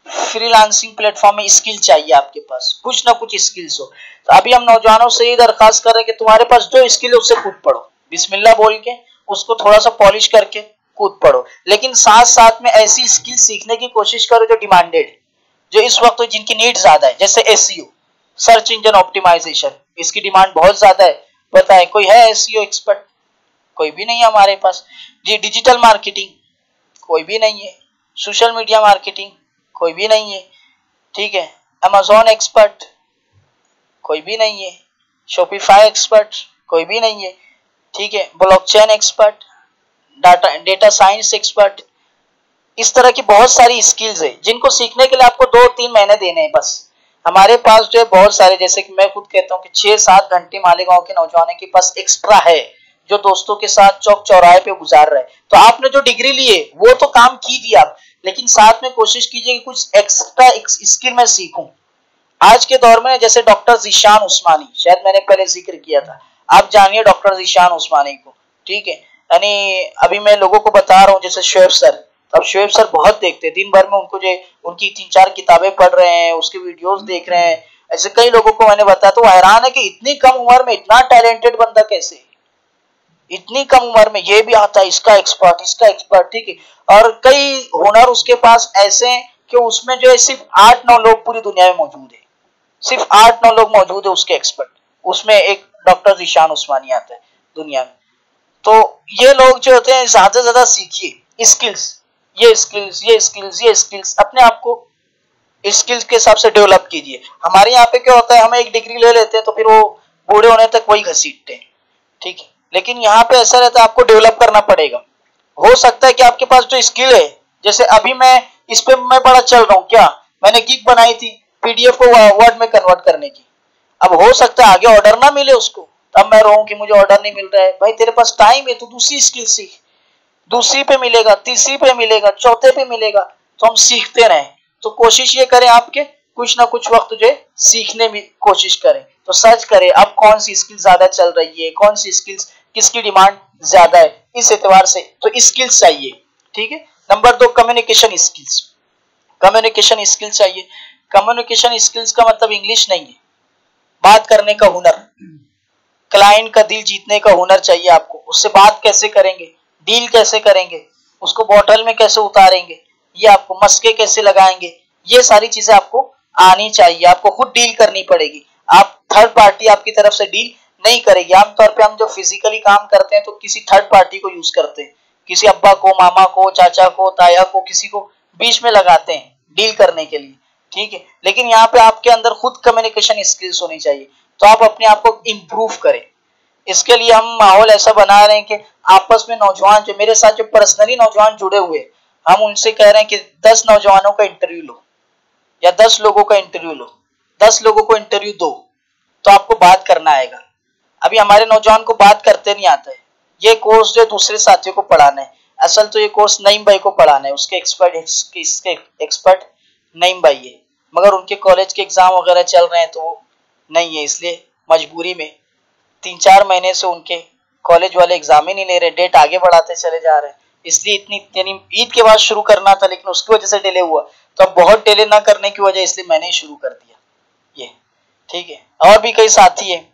फ्रीलांसिंग प्लेटफॉर्म में स्किल चाहिए आपके पास, कुछ ना कुछ स्किल्स हो। तो अभी हम नौजवानों से ये दरखास्त कर रहे हैं कि तुम्हारे पास जो स्किल है उससे कूद पड़ो, बिस्मिल्लाह बोल के उसको थोड़ा सा पॉलिश करके कूद पड़ो। लेकिन साथ साथ में ऐसी स्किल सीखने की कोशिश करो जो डिमांडेड, जो इस वक्त जिनकी नीड ज्यादा है। जैसे SEO, सर्च इंजन ऑप्टिमाइजेशन, इसकी डिमांड बहुत ज्यादा है। बताएं कोई है SEO एक्सपर्ट? कोई भी नहीं है हमारे पास जी। डिजिटल मार्केटिंग, कोई भी नहीं है। सोशल मीडिया मार्केटिंग, कोई भी नहीं है। ठीक है। अमेज़न एक्सपर्ट, कोई भी नहीं है। शॉपिफाई एक्सपर्ट, कोई भी नहीं है। ठीक है। Blockchain expert, data science expert, इस तरह की बहुत सारी स्किल्स है जिनको सीखने के लिए आपको 2-3 महीने देने हैं बस। हमारे पास जो है बहुत सारे, जैसे कि मैं खुद कहता हूँ कि 6-7 घंटे मालेगांव के नौजवानों के पास एक्स्ट्रा है जो दोस्तों के साथ चौक चौराहे पे गुजार रहे। तो आपने जो डिग्री ली है वो तो काम कीजिए आप, लेकिन साथ में कोशिश कीजिए कि कुछ एक्स्ट्रा स्किल मैं सीखूं। आज के दौर में जैसे डॉक्टर ज़ीशान उस्मानी, शायद मैंने पहले जिक्र किया था, आप जानिए डॉक्टर ज़ीशान उस्मानी को। ठीक है। यानी अभी मैं लोगों को बता रहा हूँ, जैसे शोएब सर, अब शोएब सर बहुत देखते हैं, दिन भर में उनको जो उनकी 3-4 किताबें पढ़ रहे हैं, उसके वीडियोस देख रहे हैं। ऐसे कई लोगों को मैंने बताया तो हैरान है कि इतनी कम उम्र में इतना टैलेंटेड बंदा कैसे, इतनी कम उम्र में ये भी आता है, इसका एक्सपर्ट, इसका एक्सपर्ट। ठीक है। और कई हुनर उसके पास ऐसे हैं कि उसमें जो है सिर्फ 8-9 लोग पूरी दुनिया में मौजूद है, सिर्फ 8-9 लोग मौजूद है उसके एक्सपर्ट, उसमें एक डॉक्टर ज़ीशान उस्मानी आता है दुनिया में। तो ये लोग जो होते हैं ज्यादा से ज्यादा सीखिए स्किल्स, ये स्किल्स, ये स्किल्स, ये स्किल्स, अपने आप को स्किल्स के हिसाब से डेवलप कीजिए। हमारे यहाँ पे क्या होता है, हम एक डिग्री ले लेते हैं तो फिर वो बूढ़े होने तक वही घसीटते हैं। ठीक है। लेकिन यहाँ पे ऐसा रहता है आपको डेवलप करना पड़ेगा। हो सकता है कि आपके पास जो स्किल है, जैसे अभी मैं इस पे मैं बड़ा चल रहा हूँ, क्या मैंने गिग बनाई थी PDF को वर्ड में कन्वर्ट करने की। अब हो सकता है आगे ऑर्डर ना मिले उसको, तब मैं रहूं कि मुझे ऑर्डर नहीं मिल रहा है। भाई तेरे पास टाइम है, तो दूसरी स्किल सीख, दूसरी पे मिलेगा, तीसरी पे मिलेगा, चौथे पे मिलेगा, तो हम सीखते रहें। तो कोशिश ये करें आपके कुछ ना कुछ वक्त जो सीखने में कोशिश करें। तो सर्च करें अब कौन सी स्किल ज्यादा चल रही है, कौन सी स्किल्स किसकी डिमांड ज्यादा है, इस एतबार से तो स्किल्स चाहिए। ठीक है। Number 2 communication skills, communication skills चाहिए। कम्युनिकेशन स्किल्स का मतलब इंग्लिश नहीं है, बात करने का हुनर, क्लाइंट का दिल जीतने का हुनर चाहिए आपको। उससे बात कैसे करेंगे, डील कैसे करेंगे, उसको बॉटल में कैसे उतारेंगे, ये आपको मस्के कैसे लगाएंगे, ये सारी चीजें आपको आनी चाहिए। आपको खुद डील करनी पड़ेगी, आप थर्ड पार्टी आपकी तरफ से डील नहीं करेगी। आमतौर पे हम जो फिजिकली काम करते हैं तो किसी थर्ड पार्टी को यूज करते हैं, किसी अब्बा को, मामा को, चाचा को, ताया को, किसी को बीच में लगाते हैं डील करने के लिए। ठीक है। लेकिन यहाँ पे आपके अंदर खुद कम्युनिकेशन स्किल्स होनी चाहिए, तो आप अपने आप को इम्प्रूव करें। इसके लिए हम माहौल ऐसा बना रहे हैं कि आपस में नौजवान जो मेरे साथ जो पर्सनली नौजवान जुड़े हुए, हम उनसे कह रहे हैं कि 10 नौजवानों का इंटरव्यू लो या 10 लोगों का इंटरव्यू लो, 10 लोगों को इंटरव्यू दो, तो आपको बात करना आएगा। अभी हमारे नौजवान को बात करते नहीं आता है। ये कोर्स जो दूसरे साथियों को पढ़ाना है, असल तो ये कोर्स नईम भाई को पढ़ाना है, उसके एक्सपर्ट नईम भाई है, मगर उनके कॉलेज के एग्जाम वगैरह चल रहे हैं तो वो नहीं है, इसलिए मजबूरी में 3-4 महीने से उनके कॉलेज वाले एग्जाम ही नहीं ले रहे, डेट आगे बढ़ाते चले जा रहे हैं। इसलिए इतनी ईद के बाद शुरू करना था, लेकिन उसकी वजह से डिले हुआ। तो अब बहुत डिले ना करने की वजह इसलिए मैंने ही शुरू कर दिया ये। ठीक है। और भी कई साथी है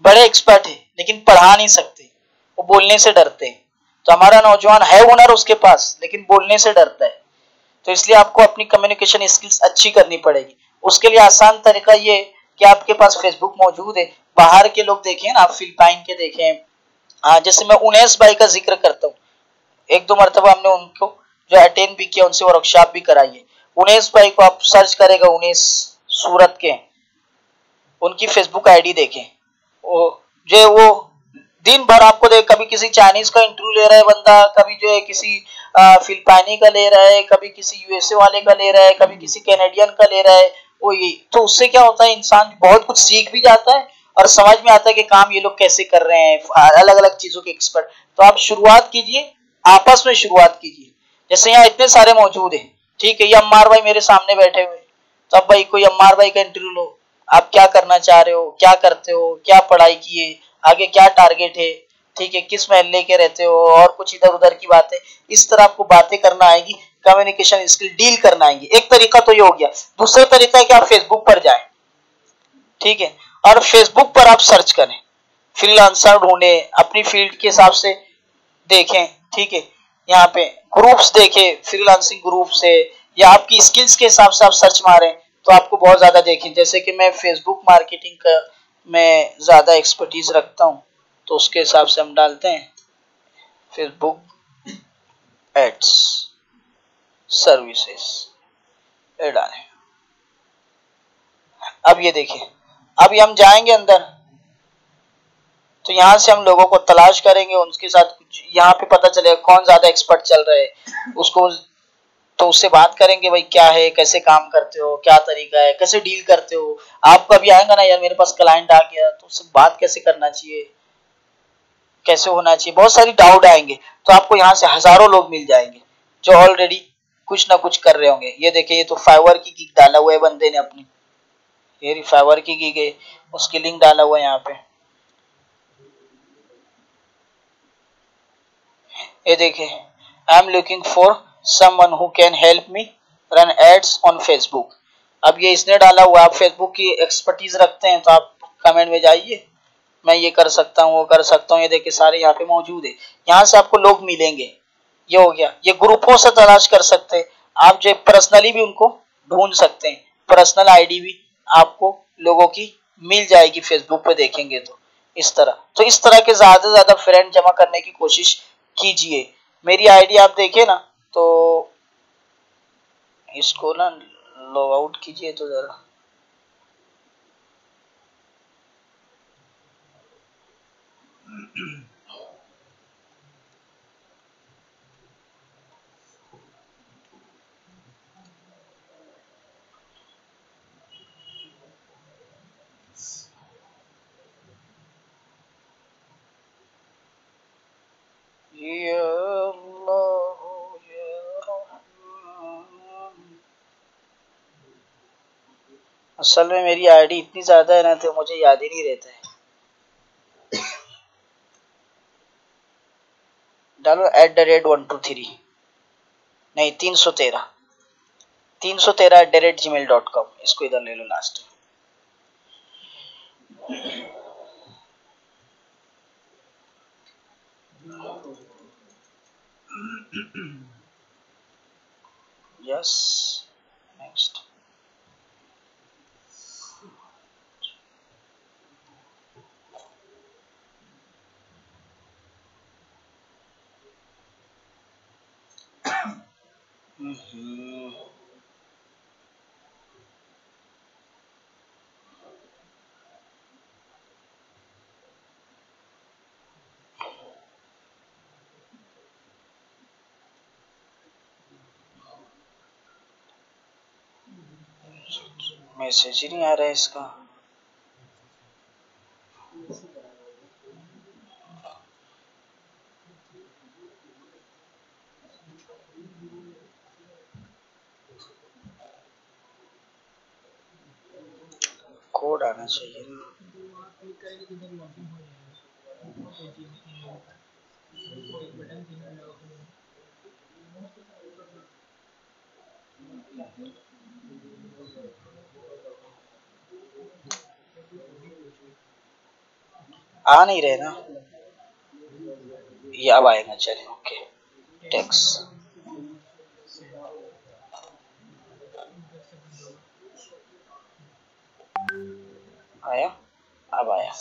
बड़े एक्सपर्ट है लेकिन पढ़ा नहीं सकते, वो बोलने से डरते हैं। तो हमारा नौजवान है हुनर उसके पास, लेकिन बोलने से डरता है। तो इसलिए आपको अपनी कम्युनिकेशन स्किल्स अच्छी करनी पड़ेगी। उसके लिए आसान तरीका ये कि आपके पास फेसबुक मौजूद है। बाहर के लोग देखें ना, आप फिलिपाइन के देखें, जैसे मैं उनेस भाई का जिक्र करता हूँ, एक दो मरतबा हमने उनको जो अटेंड भी किया, उनसे वर्कशॉप भी कराई है। उनेस भाई को आप सर्च करेगा, उनेस सूरत के, उनकी फेसबुक आईडी देखें, वो दिन भर आपको देख, कभी किसी चाइनीज का इंटरव्यू ले रहा है बंदा, कभी जो है किसी फिलिपानी का ले रहा है, कभी किसी यूएसए वाले का ले रहा है, कभी किसी कैनेडियन का ले रहा है। वो ये तो उससे क्या होता है, इंसान बहुत कुछ सीख भी जाता है और समझ में आता है कि काम ये लोग कैसे कर रहे हैं, अलग अलग चीजों के एक्सपर्ट। तो आप शुरुआत कीजिए, आपस में शुरुआत कीजिए। जैसे यहाँ इतने सारे मौजूद है, ठीक है, ये अम्मार भाई मेरे सामने बैठे हुए, तो अब भाई कोई अम्मार भाई का इंटरव्यू लो, आप क्या करना चाह रहे हो, क्या करते हो, क्या पढ़ाई किए, आगे क्या टारगेट है, ठीक है, किस महल्ले के रहते हो, और कुछ इधर उधर की बातें। इस तरह आपको बातें करना आएगी, कम्युनिकेशन स्किल, डील करना आएगी। एक तरीका तो ये हो गया। दूसरा तरीका है कि आप फेसबुक पर जाएं, ठीक है, और फेसबुक पर आप सर्च करें, फ्रीलांसर ढूंढे, अपनी फील्ड के हिसाब से देखें, ठीक है, यहाँ पे ग्रुप्स देखें, फ्रीलांसिंग ग्रुप से, या आपकी स्किल्स के हिसाब से आप सर्च मारें तो आपको बहुत ज्यादा देखें। जैसे कि मैं फेसबुक मार्केटिंग का मैं ज्यादा एक्सपर्टीज रखता हूँ, तो उसके हिसाब से हम डालते हैं फेसबुक एड्स सर्विसेज, ये डालें। अब ये देखिए, अभी हम जाएंगे अंदर, तो यहाँ से हम लोगों को तलाश करेंगे, उनके साथ कुछ यहाँ पे पता चलेगा कौन ज्यादा एक्सपर्ट चल रहे हैं, उसको तो उससे बात करेंगे, भाई क्या है, कैसे काम करते हो, क्या तरीका है, कैसे डील करते हो। आपको अभी आएगा ना, यार मेरे पास क्लाइंट आ गया, तो उससे बात कैसे करना चाहिए, कैसे होना चाहिए, बहुत सारी डाउट आएंगे। तो आपको यहाँ से हजारों लोग मिल जाएंगे जो ऑलरेडी कुछ ना कुछ कर रहे होंगे। ये देखिए, ये तो फाइवर की गिग डाला हुआ है बंदे ने अपनी, ये फाइवर की गिग है, उसकी लिंक डाला हुआ है यहाँ पे। ये देखिए, I am looking for someone who can help me run ads on Facebook. अब ये इसने डाला हुआ, आप फेसबुक की एक्सपर्टीज रखते हैं तो आप कमेंट में जाइए, मैं ये कर सकता हूँ, वो कर सकता हूँ। ये देखिए सारे यहाँ पे मौजूद है, यहाँ से आपको लोग मिलेंगे। ये हो गया, ये ग्रुपों से तलाश कर सकते हैं आप, जो पर्सनली भी उनको ढूंढ सकते हैं, पर्सनल आईडी भी आपको लोगों की मिल जाएगी फेसबुक पे देखेंगे तो। इस तरह के ज्यादा से ज्यादा फ्रेंड जमा करने की कोशिश कीजिए। मेरी आईडी आप देखे ना, तो इसको ना लॉग आउट कीजिए तो जरा, ये अल्लाह या रहमान। असल में मेरी आईडी इतनी ज्यादा है ना, तो मुझे याद ही नहीं रहता है। डालो @123, नहीं 313, 313 @gmail.com, इसको इधर ले लो लास्ट। Yes, next. मैसेज ही नहीं आ रहा है इसका। कोड आना चाहिए ना। क्लिक करेंगे तो इधर लॉगिन हो जाएगा, एक बटन लॉगिन। आ नहीं रहे ना, ये अब आएगा, चलिए ओके। टेक्स आया, अब आया।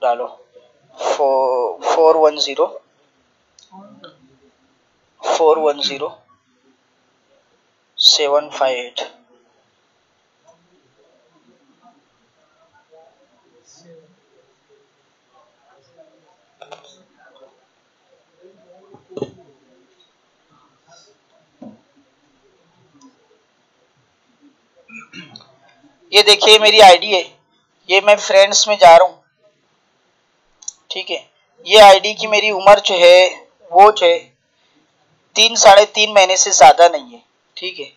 डालो 410 758। ये देखिए मेरी आईडी है, ये मैं फ्रेंड्स में जा रहा हूँ, ठीक है। ये आईडी की मेरी उम्र जो है वो जो है 3-3.5 महीने से ज्यादा नहीं है, ठीक है।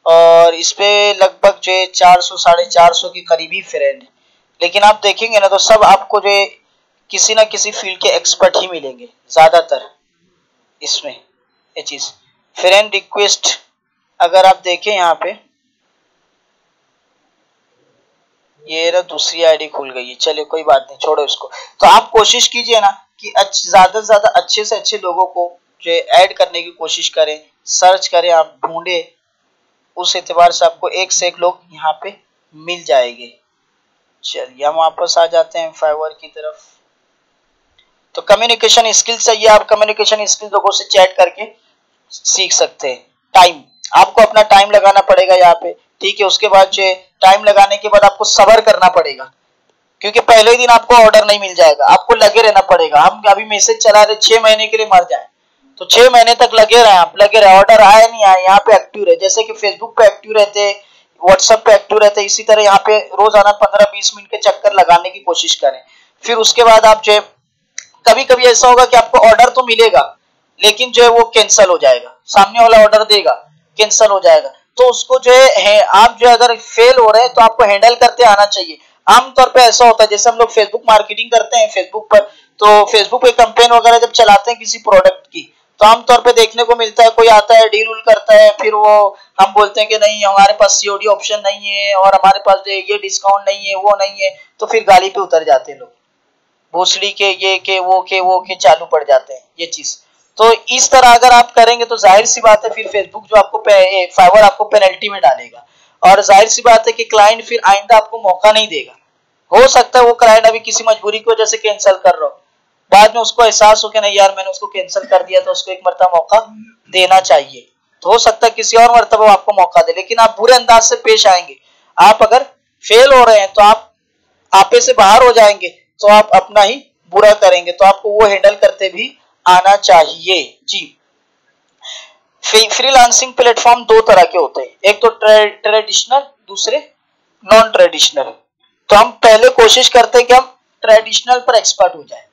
और इस पे लगभग जो है 400-450 के करीबी फ्रेंड है। लेकिन आप देखेंगे ना तो सब आपको जो है किसी ना किसी फील्ड के एक्सपर्ट ही मिलेंगे ज्यादातर इसमें। ये चीज फ्रेंड रिक्वेस्ट अगर आप देखें यहाँ पे, ये ना दूसरी आईडी खुल गई है, चलिए कोई बात नहीं, छोड़ो इसको। तो आप कोशिश कीजिए ना कि ज्यादा से ज्यादा अच्छे से अच्छे लोगों को जो ऐड करने की कोशिश करें, सर्च करें, आप ढूंढे, उस एतबार से आपको एक से एक लोग यहाँ पे मिल जाएंगे। चलिए हम वापस आ जाते हैं फाइवर की तरफ। तो कम्युनिकेशन स्किल चाहिए, आप कम्युनिकेशन स्किल लोगों से चैट करके सीख सकते हैं। टाइम, आपको अपना टाइम लगाना पड़ेगा यहाँ पे, ठीक है। उसके बाद जो टाइम लगाने के बाद आपको सब्र करना पड़ेगा, क्योंकि पहले ही दिन आपको ऑर्डर नहीं मिल जाएगा, आपको लगे रहना पड़ेगा। हम अभी मैसेज चला रहे 6 महीने के लिए मर जाए, तो 6 महीने तक लगे रहे, आप लगे रहे, ऑर्डर आया नहीं आया, यहाँ पे एक्टिव रहे। जैसे कि फेसबुक पे एक्टिव रहते, व्हाट्सएप पे एक्टिव रहते, इसी तरह यहाँ पे रोजाना 15-20 मिनट के चक्कर लगाने की कोशिश करें। फिर उसके बाद आप जो कभी कभी ऐसा होगा कि आपको ऑर्डर तो मिलेगा लेकिन जो है वो कैंसिल हो जाएगा, सामने वाला ऑर्डर देगा कैंसिल हो जाएगा। तो उसको जो है आप जो अगर फेल हो रहे हैं तो आपको हैंडल करते आना चाहिए। आमतौर पे ऐसा होता है, जैसे हम लोग फेसबुक मार्केटिंग करते हैं फेसबुक पर, तो फेसबुक पे कैंपेन वगैरह जब चलाते हैं किसी प्रोडक्ट की, तो आमतौर पे देखने को मिलता है कोई आता है डील उल करता है, फिर वो हम बोलते हैं कि नहीं हमारे पास सीओडी ऑप्शन नहीं है और हमारे पास ये डिस्काउंट नहीं है, वो नहीं है, तो फिर गाली पे उतर जाते हैं लोग, भोसड़ी के ये के वो के चालू पड़ जाते हैं ये चीज। तो इस तरह अगर आप करेंगे तो जाहिर सी बात है फिर फेसबुक जो आपको फाइवर आपको पेनल्टी में डालेगा, और जाहिर सी बात है कि क्लाइंट फिर आइंदा आपको मौका नहीं देगा। हो सकता है वो क्लाइंट अभी किसी मजबूरी की वजह से कैंसिल कर रहा हो, बाद में उसको एहसास हो कि नहीं यार मैंने उसको कैंसिल कर दिया, तो उसको एक मरतबा मौका देना चाहिए। तो हो सकता है किसी और मरतबा आपको मौका दे, लेकिन आप बुरे अंदाज से पेश आएंगे। आप अगर फेल हो रहे हैं तो आप आपे से बाहर हो जाएंगे, तो आप अपना ही बुरा करेंगे, तो आपको वो हैंडल करते भी आना चाहिए जी। फ्रीलांसिंग प्लेटफॉर्म दो तरह के होते हैं, एक तो ट्रेडिशनल, दूसरे नॉन ट्रेडिशनल। तो हम पहले कोशिश करते हैं कि हम ट्रेडिशनल पर एक्सपर्ट हो जाए,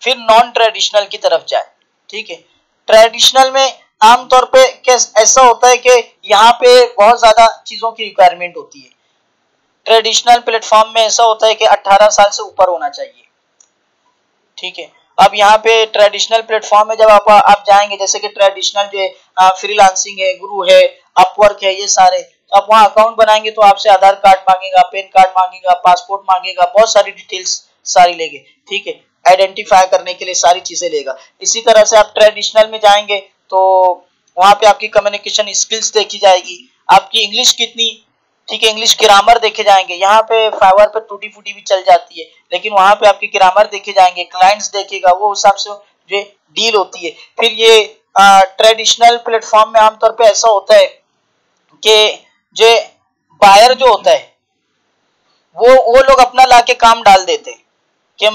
फिर नॉन ट्रेडिशनल की तरफ जाए, ठीक है। ट्रेडिशनल में आमतौर पे ऐसा होता है कि यहाँ पे बहुत ज्यादा चीजों की रिक्वायरमेंट होती है। ट्रेडिशनल प्लेटफॉर्म में ऐसा होता है कि 18 साल से ऊपर होना चाहिए, ठीक है। अब यहाँ पे ट्रेडिशनल प्लेटफॉर्म में जब आप जाएंगे, जैसे कि ट्रेडिशनल जो है फ्रीलांसिंग है, गुरु है, अपवर्क है, ये सारे, तो आप वहाँ अकाउंट बनाएंगे तो आपसे आधार कार्ड मांगेगा, पैन कार्ड मांगेगा, पासपोर्ट मांगेगा, बहुत सारी डिटेल्स सारी लेंगे, ठीक है, आइडेंटिफाई करने के लिए सारी चीजें लेगा। इसी तरह से आप ट्रेडिशनल में जाएंगे तो वहां पे आपकी कम्युनिकेशन स्किल्स देखी जाएगी, आपकी इंग्लिश कितनी, ठीक है, इंग्लिश ग्रामर देखे जाएंगे। यहाँ पे फाइवर पे टूटी फूटी भी चल जाती है, लेकिन वहां पे आपकी ग्रामर देखे जाएंगे, क्लाइंट्स देखेगा, वो हिसाब से जो डील होती है। फिर ये ट्रेडिशनल प्लेटफॉर्म में आमतौर पे ऐसा होता है कि जो बायर जो होता है वो लोग अपना लाके काम डाल देते हैं कि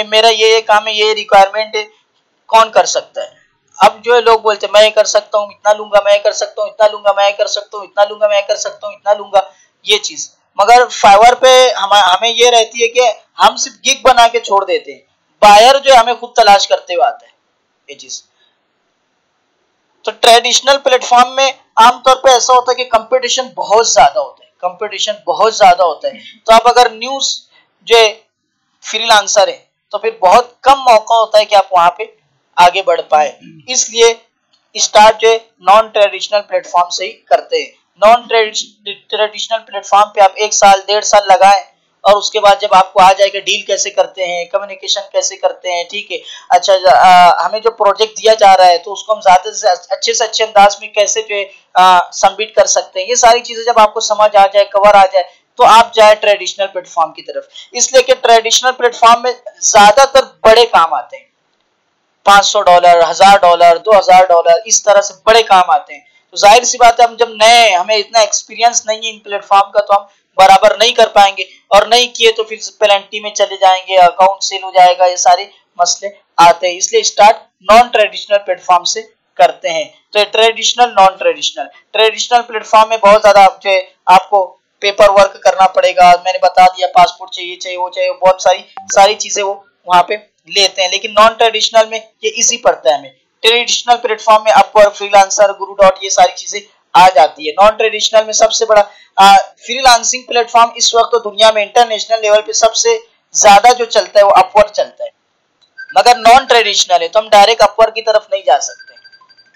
मेरा ये काम है, ये रिक्वायरमेंट है, कौन कर सकता है। अब जो है लोग बोलते हैं मैं कर सकता हूँ, इतना लूंगा, मैं कर सकता हूँ, इतना लूंगा, मैं कर सकता हूँ, इतना लूंगा, मैं कर सकता हूँ, इतना लूंगा, ये चीज। मगर फाइवर पे हमें ये रहती है कि हम सिर्फ गिग बना के छोड़ देते हैं, बायर जो है हमें खुद तलाश करते हुए आता है, ये चीज। तो ट्रेडिशनल प्लेटफॉर्म में आमतौर पे ऐसा होता है कि कंपटीशन बहुत ज्यादा होता है, कंपटीशन बहुत ज्यादा होता है। तो आप अगर न्यूज जो फ्रीलांसर है तो फिर बहुत कम मौका होता है कि आप वहां पे आगे बढ़ पाए, इसलिए स्टार्ट जो नॉन ट्रेडिशनल प्लेटफॉर्म से ही करते हैं। नॉन ट्रेडिशनल प्लेटफॉर्म पे आप 1 साल 1.5 साल लगाएं, और उसके बाद जब आपको आ जाएगा डील कैसे करते हैं, कम्युनिकेशन कैसे करते हैं, ठीक है। अच्छा, हमें जो प्रोजेक्ट दिया जा रहा है तो उसको हम ज्यादा से अच्छे अंदाज में कैसे जो सबमिट कर सकते हैं, ये सारी चीजें जब आपको समझ आ जाए, कवर आ जाए, तो आप जाए ट्रेडिशनल प्लेटफॉर्म की तरफ। इसलिए कि ट्रेडिशनल प्लेटफॉर्म में ज्यादातर बड़े काम आते हैं, $500, $1000, $2000, इस तरह से बड़े काम आते हैं। तो जाहिर सी बात है, हम जब नए, हमें इतना एक्सपीरियंस नहीं है इन प्लेटफॉर्म का, तो हम बराबर नहीं कर पाएंगे, और नहीं किए तो फिर पेनल्टी में चले जाएंगे, अकाउंट सेल हो जाएगा, ये सारे मसले आते हैं। इसलिए स्टार्ट नॉन ट्रेडिशनल प्लेटफॉर्म से करते हैं। तो traditional, non traditional, traditional platform में बहुत ज्यादा जो है आपको पेपर वर्क करना पड़ेगा, मैंने बता दिया, पासपोर्ट चाहिए, बहुत सारी चीजें वो वहां पे लेते हैं। लेकिन नॉन ट्रेडिशनल में ये इजी पड़ता है हमें। ट्रेडिशनल प्लेटफॉर्म में अपवर्क, फ्रीलांसर, गुरु डॉट, ये सारी चीजें आ जाती है। नॉन ट्रेडिशनल में सबसे बड़ा फ्रीलांसिंग प्लेटफॉर्म इस वक्त तो दुनिया में इंटरनेशनल लेवल पे सबसे ज्यादा जो चलता है वो अपवर्क चलता है, मगर नॉन ट्रेडिशनल है तो हम डायरेक्ट अपवर्क की तरफ नहीं जा सकते,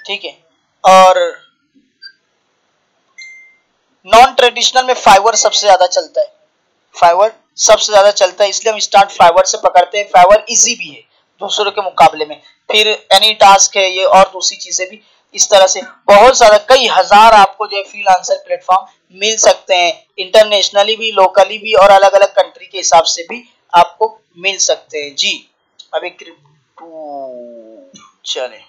ठीक है। और नॉन ट्रेडिशनल में फाइवर सबसे ज्यादा चलता है, फाइवर सबसे ज्यादा चलता है, इसलिए हम स्टार्ट फाइवर से पकड़ते हैं। फाइवर इजी भी है दूसरों के मुकाबले में, फिर एनी टास्क है ये, और दूसरी चीजें भी, इस तरह से बहुत ज्यादा कई हजार आपको जो है फ्रीलांसर प्लेटफॉर्म मिल सकते हैं, इंटरनेशनली भी, लोकली भी, और अलग अलग कंट्री के हिसाब से भी आपको मिल सकते हैं जी। अभी क्रिप्टो चले,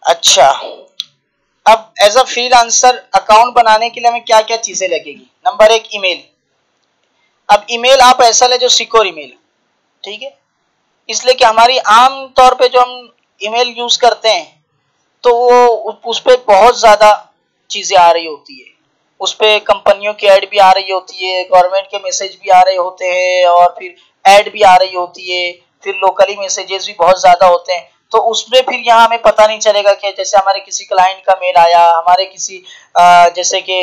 अच्छा, अब एज अ फ्रीलांसर अकाउंट बनाने के लिए हमें क्या क्या चीजें लगेगी। Number 1, email. अब ईमेल आप ऐसा ले जो सिक्योर ईमेल, ठीक है। इसलिए कि हमारी आम तौर पे जो हम ईमेल यूज करते हैं तो वो उस पे बहुत ज्यादा चीजें आ रही होती है, उस पे कंपनियों की ऐड भी आ रही होती है, गवर्नमेंट के मैसेज भी आ रहे होते हैं, और फिर ऐड भी आ रही होती है, फिर लोकली मैसेजेस भी बहुत ज्यादा होते हैं। तो उसमें फिर यहाँ हमें पता नहीं चलेगा कि जैसे हमारे किसी क्लाइंट का मेल आया, हमारे किसी जैसे कि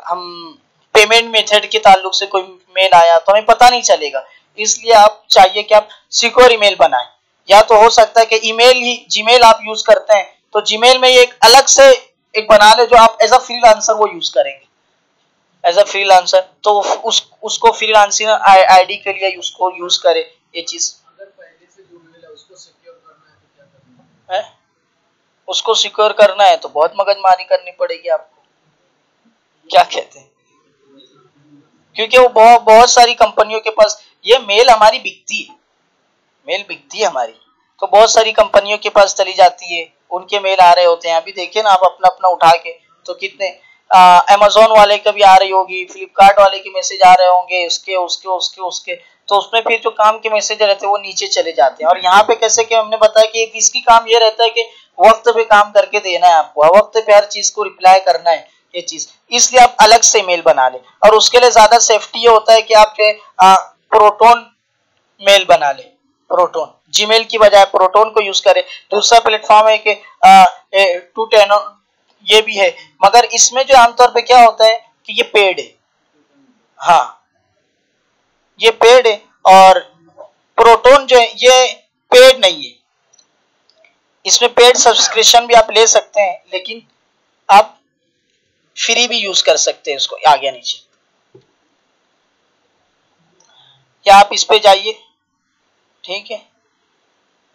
हम पेमेंट मेथड के ताल्लुक से कोई मेल आया तो हमें पता नहीं चलेगा। इसलिए आप चाहिए कि आप सिक्योर ईमेल बनाएं, या तो हो सकता है कि ईमेल ही, जीमेल आप यूज करते हैं तो जीमेल में ये एक अलग से एक बना ले जो आप एज अ फ्रीलांसर वो यूज करेंगे एज अ फ्रीलांसर, तो उसको फ्रीलांसिंग आईडी के लिए उसको यूज करे ये चीज। अगर पहले से जो मेल है उसको सिक्योर करना है तो क्या करना है, उसको सिक्योर करना है तो बहुत मगजमारी करनी पड़ेगी आपको, क्या कहते हैं, क्योंकि वो बहुत सारी कंपनियों के पास ये मेल हमारी बिकती है, मेल बिकती है हमारी, तो बहुत सारी कंपनियों के पास चली जाती है, उनके मेल आ रहे होते हैं। अभी देखिए ना आप अपना अपना उठा के, तो कितने अमेजोन वाले का भी आ रही होगी, फ्लिपकार्ट वाले के मैसेज आ रहे होंगे, उसके उसके उसके उसके, तो उसमें फिर जो काम के मैसेज रहते हैं वो नीचे चले जाते हैं। और यहाँ पे कैसे कि हमने बताया कि इसकी काम ये रहता है कि वक्त पे काम करके देना है आपको, वक्त पे हर चीज को रिप्लाई करना है ये चीज, इसलिए आप अलग से मेल बना ले। और उसके लिए ज्यादा सेफ्टी ये होता है कि आप प्रोटोन मेल बना ले, प्रोटोन, जीमेल की बजाय प्रोटोन को यूज करें। दूसरा प्लेटफॉर्म है कि 210 ये भी है, मगर इसमें जो आमतौर पे क्या होता है कि ये पेड है, हाँ ये पेड है, और प्रोटोन जो है ये पेड नहीं है। इसमें पेड सब्सक्रिप्शन भी आप ले सकते हैं, लेकिन आप फ्री भी यूज कर सकते हैं इसको, आगे नीचे, या आप इस पे जाइए, ठीक है।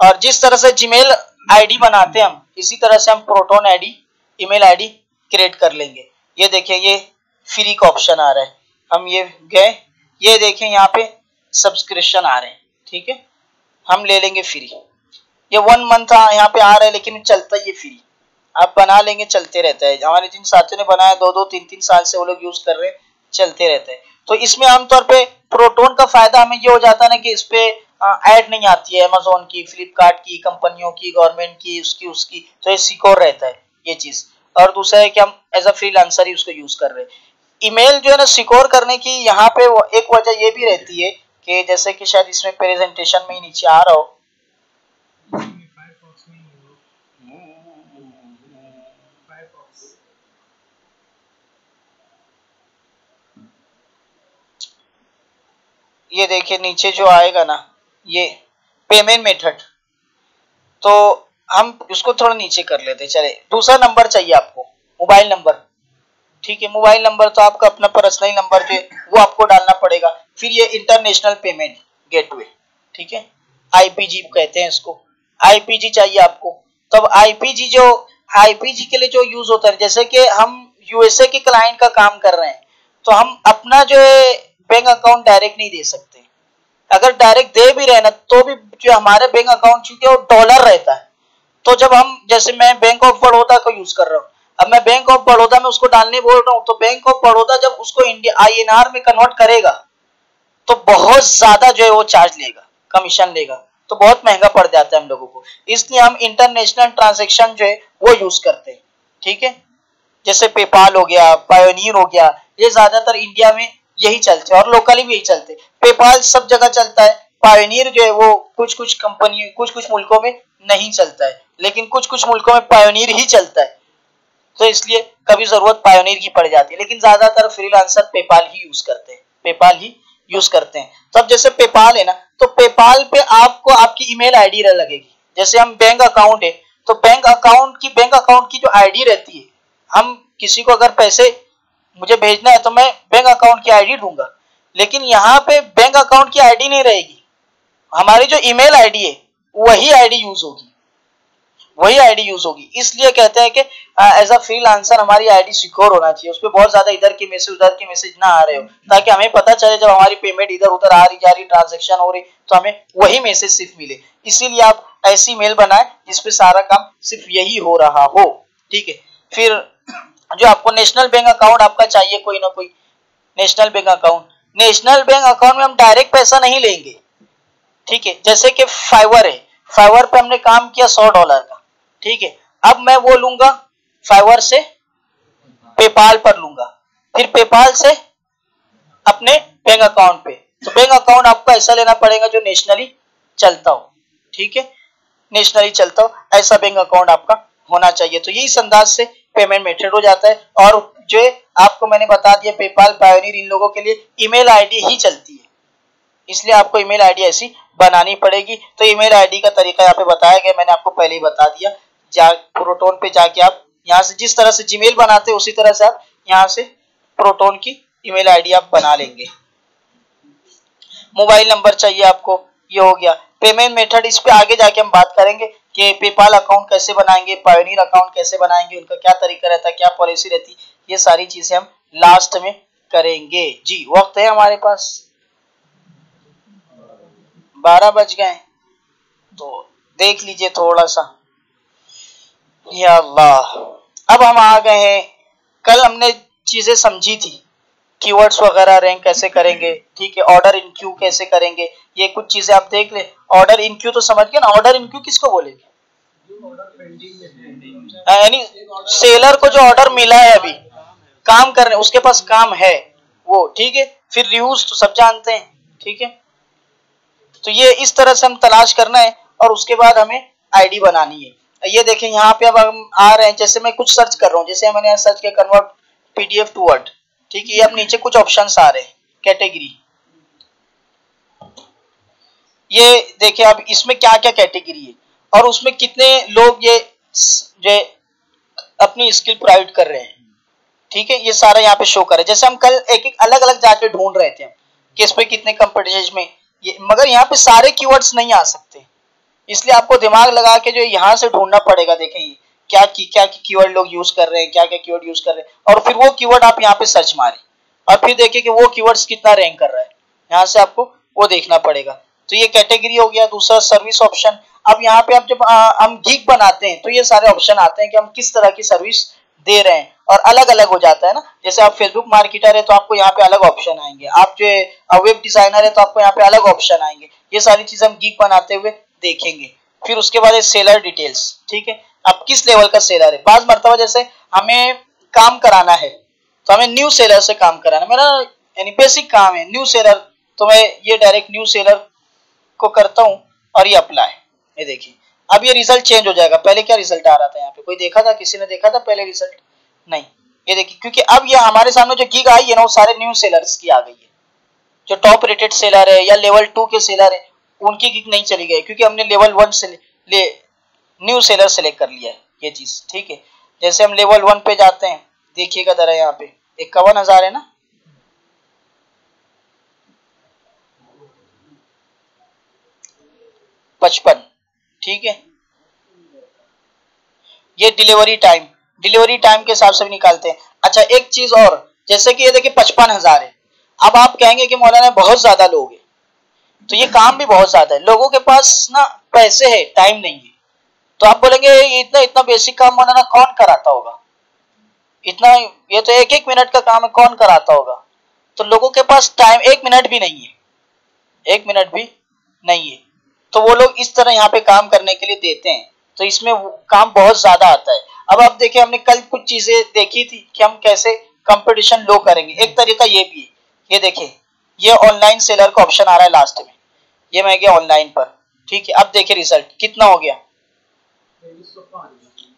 और जिस तरह से जीमेल आईडी बनाते हैं हम, इसी तरह से हम proton ID, email ID create कर लेंगे। ये देखिए ये फ्री का ऑप्शन आ रहा है, हम ये गए, ये देखें यहाँ पे सब्सक्रिप्शन आ रहे हैं, ठीक है, हम ले लेंगे फ्री। ये 1 मंथ यहाँ पे आ रहा है, लेकिन चलता है ये फ्री, आप बना लेंगे, चलते रहता है। हमारे जिन साथियों ने बनाया 2-2, 3-3 साल से वो लोग यूज कर रहे हैं, चलते रहते हैं। तो इसमें आमतौर पे प्रोटोन का फायदा हमें ये हो जाता है ना कि इस पे ऐड नहीं आती है अमेजोन की, फ्लिपकार्ट की, कंपनियों की, गवर्नमेंट की, उसकी, तो ये सिक्योर रहता है ये चीज। और दूसरा है कि हम एज अ फ्रीलांसर ही उसको यूज कर रहे हैं। ईमेल जो है ना सिक्योर करने की यहाँ पे एक वजह ये भी रहती है कि जैसे कि शायद इसमें प्रेजेंटेशन में ही नीचे आ रहा हो, फायरफॉक्स में फायरफॉक्स ये देखिए नीचे जो आएगा ना, ये पेमेंट मेथड, तो हम उसको थोड़ा नीचे कर लेते हैं। चले, दूसरा नंबर चाहिए आपको, मोबाइल नंबर। ठीक है, मोबाइल नंबर तो आपका अपना पर्सनल नंबर जो है वो आपको डालना पड़ेगा। फिर ये इंटरनेशनल पेमेंट गेटवे, ठीक है, आईपीजी कहते हैं इसको, आईपीजी चाहिए आपको। तब आईपीजी के लिए जो यूज होता है, जैसे कि हम यूएसए के क्लाइंट का काम कर रहे हैं तो हम अपना जो है बैंक अकाउंट डायरेक्ट नहीं दे सकते। अगर डायरेक्ट दे भी रहे ना तो भी जो हमारे बैंक अकाउंट चूंकि वो डॉलर रहता है, तो जब हम, जैसे मैं बैंक ऑफ बड़ौदा को यूज कर रहा हूँ, अब मैं बैंक ऑफ बड़ौदा में उसको डालने बोल रहा हूँ, तो बैंक ऑफ बड़ौदा जब उसको इंडिया आईएनआर में कन्वर्ट करेगा तो बहुत ज्यादा जो है वो चार्ज लेगा, कमीशन लेगा, तो बहुत महंगा पड़ जाता है हम लोगों को। इसलिए हम इंटरनेशनल ट्रांजैक्शन जो है वो यूज करते हैं। ठीक है, जैसे पेपाल हो गया, पायोनियर हो गया, ये ज्यादातर इंडिया में यही चलते हैं और लोकली भी यही चलते हैं। पेपाल सब जगह चलता है, पायोनियर जो है वो कुछ कुछ कंपनी, कुछ कुछ मुल्कों में नहीं चलता है, लेकिन कुछ कुछ मुल्कों में पायोनियर ही चलता है, तो इसलिए कभी जरूरत पायोनियर की पड़ जाती है। लेकिन ज्यादातर फ्रीलांसर पेपाल ही यूज करते हैं, पेपाल ही यूज करते हैं। तब जैसे पेपाल है ना, तो पेपाल पे आपको आपकी ईमेल आईडी लगेगी। जैसे हम बैंक अकाउंट है तो बैंक अकाउंट की जो आईडी रहती है, हम किसी को अगर पैसे मुझे भेजना है तो मैं बैंक अकाउंट की आईडी दूंगा, लेकिन यहाँ पे बैंक अकाउंट की आईडी नहीं रहेगी, हमारी जो ईमेल आईडी है वही आईडी यूज होगी, वही आईडी यूज होगी। इसलिए कहते हैं कि एज अ फ्रीलांसर हमारी आईडी सिक्योर होना चाहिए, उसपे बहुत ज्यादा इधर के मैसेज उधर के मैसेज ना आ रहे हो, ताकि हमें पता चले जब हमारी पेमेंट इधर उधर आ रही जा रही, ट्रांजेक्शन हो रही, तो हमें वही मैसेज सिर्फ मिले। इसीलिए आप ऐसी मेल बनाए जिसपे सारा काम सिर्फ यही हो रहा हो। ठीक है, फिर जो आपको नेशनल बैंक अकाउंट आपका चाहिए, कोई ना कोई national bank account. National bank account में हम डायरेक्ट पैसा नहीं लेंगे। ठीक है, जैसे कि फाइवर है, फाइवर पे हमने काम किया $100 का, ठीक है, अब मैं वो लूंगा फाइवर से पेपाल पर लूंगा, फिर पेपाल से अपने बैंक अकाउंट पे, तो बैंक अकाउंट आपको ऐसा लेना पड़ेगा जो नेशनली चलता हो। ठीक है, नेशनली चलता हो ऐसा बैंक अकाउंट आपका होना चाहिए। तो यही अंदाज से पेमेंट मेथड हो जाता है। और जो आपको मैंने बता दिया, पेपाल, पायोनियर, इन लोगों के लिए ईमेल आईडी ही चलती है, इसलिए आपको ईमेल आईडी ऐसी बनानी पड़ेगी। तो ईमेल आईडी का तरीका यहाँ पे बताया गया, मैंने आपको पहले ही बता दिया। प्रोटोन पे जाके आप यहाँ से जिस तरह से जीमेल बनाते हैं उसी तरह से आप यहाँ से प्रोटोन की ईमेल आईडी आप बना लेंगे। मोबाइल नंबर चाहिए आपको, ये हो गया। पेमेंट मेथड इस पे आगे जाके हम बात करेंगे कि पेपाल अकाउंट कैसे बनाएंगे, पायोनियर अकाउंट कैसे बनाएंगे, उनका क्या तरीका रहता है, क्या पॉलिसी रहती है, ये सारी चीजें हम लास्ट में करेंगे। जी, वक्त है हमारे पास, 12 बज गए, तो देख लीजिए थोड़ा सा। या अल्लाह, अब हम आ गए हैं, कल हमने चीजें समझी थी, कीवर्ड्स वगैरह रैंक कैसे करेंगे, ठीक है, ऑर्डर इन क्यू कैसे करेंगे, ये कुछ चीजें आप देख ले। ऑर्डर इन क्यू तो समझ गए ना, ऑर्डर इन क्यू किसको बोलेंगे? यानी सेलर को जो ऑर्डर मिला है, अभी काम करने, उसके पास काम है वो, ठीक है। फिर रिव्यूज तो सब जानते हैं, ठीक है। तो ये इस तरह से हम तलाश करना है और उसके बाद हमें आईडी बनानी है। ये देखें यहाँ पे अब हम आ रहे हैं, जैसे मैं कुछ सर्च कर रहा हूँ, जैसे मैंने सर्च किया कन्वर्ट पीडीएफ टू वर्ड, ठीक है, ये अब नीचे कुछ ऑप्शंस आ रहे हैं, कैटेगरी। ये देखिए अब इसमें क्या क्या कैटेगरी है और उसमें कितने लोग ये अपनी स्किल प्रोवाइड कर रहे हैं, ठीक है, ये सारा यहाँ पे शो कर रहा है। जैसे हम कल एक एक अलग अलग जाके ढूंढ रहे थे कि इस पे कितने कंपटीशन में ये, मगर यहाँ पे सारे कीवर्ड्स नहीं आ सकते, इसलिए आपको दिमाग लगा के जो यहाँ से ढूंढना पड़ेगा। देखें ये क्या कीवर्ड लोग यूज कर रहे हैं, क्या क्या कीवर्ड यूज कर रहे हैं, और फिर वो कीवर्ड आप यहाँ पे सर्च मारें और फिर देखिए कि वो कीवर्ड्स कितना रैंक कर रहा है, यहाँ से आपको वो देखना पड़ेगा। तो ये कैटेगरी हो गया। दूसरा सर्विस ऑप्शन। अब यहाँ पे आप जब हम गिग बनाते हैं तो ये सारे ऑप्शन आते हैं कि हम किस तरह की सर्विस दे रहे हैं और अलग अलग हो जाता है ना। जैसे आप फेसबुक मार्केटर है तो आपको यहाँ पे अलग ऑप्शन आएंगे, आप जो वेब डिजाइनर है तो आपको यहाँ पे अलग ऑप्शन आएंगे। ये सारी चीजें हम गिग बनाते हुए देखेंगे। फिर उसके बाद सेलर डिटेल्स, ठीक है, अब किस लेवल का सेलर है। बाज मरतबा जैसे हमें काम कराना है तो हमें न्यू सेलर से काम कराना, मेरा यानी बेसिक काम है न्यू सेलर, तो मैं ये डायरेक्ट न्यू सेलर को करता हूँ और ये अप्लाई। ये देखिए अब ये रिजल्ट चेंज हो जाएगा। पहले क्या रिजल्ट आ रहा था यहाँ पे, कोई देखा था, किसी ने देखा था पहले रिजल्ट? नहीं। ये देखिए क्योंकि अब ये हमारे सामने जो गिग आई है ना वो सारे न्यू सेलर्स की आ गई है। जो टॉप रेटेड सेलर है या लेवल 2 के सेलर है उनकी गिग नहीं चली गई क्योंकि हमने लेवल 1 से न्यू सेलर सेलेक्ट कर लिया है ये चीज, ठीक है। जैसे हम लेवल 1 पे जाते हैं, देखिएगा जरा यहाँ पे 51,000 है ना, पचपन, ठीक है। ये डिलीवरी टाइम के हिसाब से भी निकालते हैं। अच्छा एक चीज और, जैसे कि ये देखिए 55,000 है। अब आप कहेंगे कि मौलाना बहुत ज्यादा लोग हैं, तो ये काम भी बहुत ज्यादा है, लोगों के पास ना पैसे है, टाइम नहीं है। तो आप बोलेंगे इतना इतना बेसिक काम मौलाना कौन कराता होगा, इतना, ये तो 1-1 मिनट का काम है, कौन कराता होगा। तो लोगों के पास टाइम 1 मिनट भी नहीं है, 1 मिनट भी नहीं है, तो वो लोग इस तरह यहाँ पे काम करने के लिए देते हैं। तो इसमें काम बहुत ज्यादा आता है। अब आप देखिए, हमने कल कुछ चीजें देखी थी कि हम कैसे कंपटीशन लो करेंगे। एक तरीका ये भी है, ये देखिए, ये ऑनलाइन सेलर का ऑप्शन आ रहा है लास्ट में, ये मैं गया ऑनलाइन पर, ठीक है। अब देखिए रिजल्ट कितना हो गया,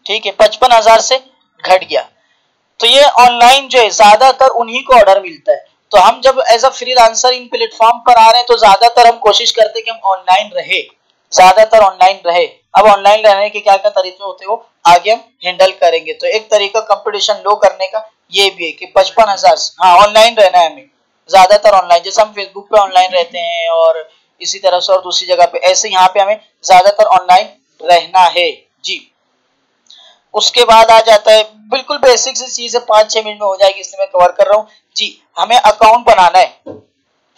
ठीक है, 55,000 से घट गया। तो ये ऑनलाइन जो है ज्यादातर उन्हीं को ऑर्डर मिलता है। तो हम जब एज अ फ्रीलांसर इन प्लेटफॉर्म पर आ रहे हैं, तो ज्यादातर हम कोशिश करते हैं कि हम ऑनलाइन रहे, ज्यादातर ऑनलाइन रहे। अब ऑनलाइन रहने के क्या क्या तरीके होते हैं वो आगे हम हैंडल करेंगे। तो एक तरीका कंपटीशन लो करने का ये भी है कि 55,000, हाँ ऑनलाइन रहना है हमें, ज्यादातर ऑनलाइन। जैसे हम फेसबुक पे ऑनलाइन रहते हैं और इसी तरह से और दूसरी जगह पे, ऐसे यहाँ पे हमें ज्यादातर ऑनलाइन रहना है जी। उसके बाद आ जाता है बिल्कुल बेसिक सी चीज है, 5-6 मिनट में हो जाएगी, इसलिए मैं कवर कर रहा हूँ जी। हमें अकाउंट बनाना है,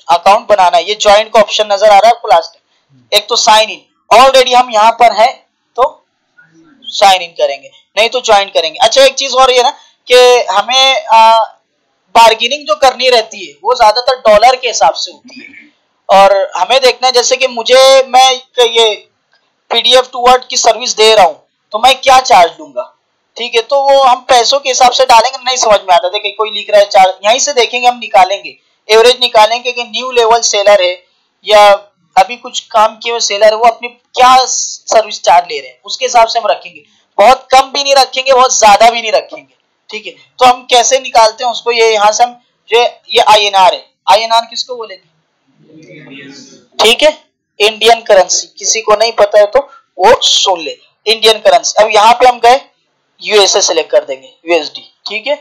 अकाउंट बनाना है। ये ज्वाइन का ऑप्शन नजर आ रहा है आपको लास्ट में। एक तो साइन इन, ऑलरेडी हम यहाँ पर है तो साइन इन करेंगे, नहीं तो ज्वाइन करेंगे। अच्छा एक चीज और ये ना कि हमें बार्गेनिंग जो करनी रहती है वो ज्यादातर डॉलर के हिसाब से होती है, और हमें देखना है जैसे कि मैं ये PDF टू वर्ड की सर्विस दे रहा हूँ, तो मैं क्या चार्ज लूंगा, ठीक है। तो वो हम पैसों के हिसाब से डालेंगे, नहीं समझ में आता। देखिए कोई लिख रहा है चार्ज, यहीं से देखेंगे, हम निकालेंगे एवरेज, निकालेंगे कि न्यू लेवल सेलर है या अभी कुछ काम किए हुए सेलर है, वो अपनी क्या सर्विस चार्ज ले रहे हैं, उसके हिसाब से हम रखेंगे। बहुत कम भी नहीं रखेंगे, बहुत ज्यादा भी नहीं रखेंगे, ठीक है। तो हम कैसे निकालते हैं उसको, ये यहाँ से हम जो ये INR है, INR किसको बोलेंगे, ठीक है, इंडियन करेंसी। किसी को नहीं पता है तो वो सुन ले, इंडियन करेंसी। अब यहाँ पे हम गए USA सेलेक्ट कर देंगे, USD, ठीक है,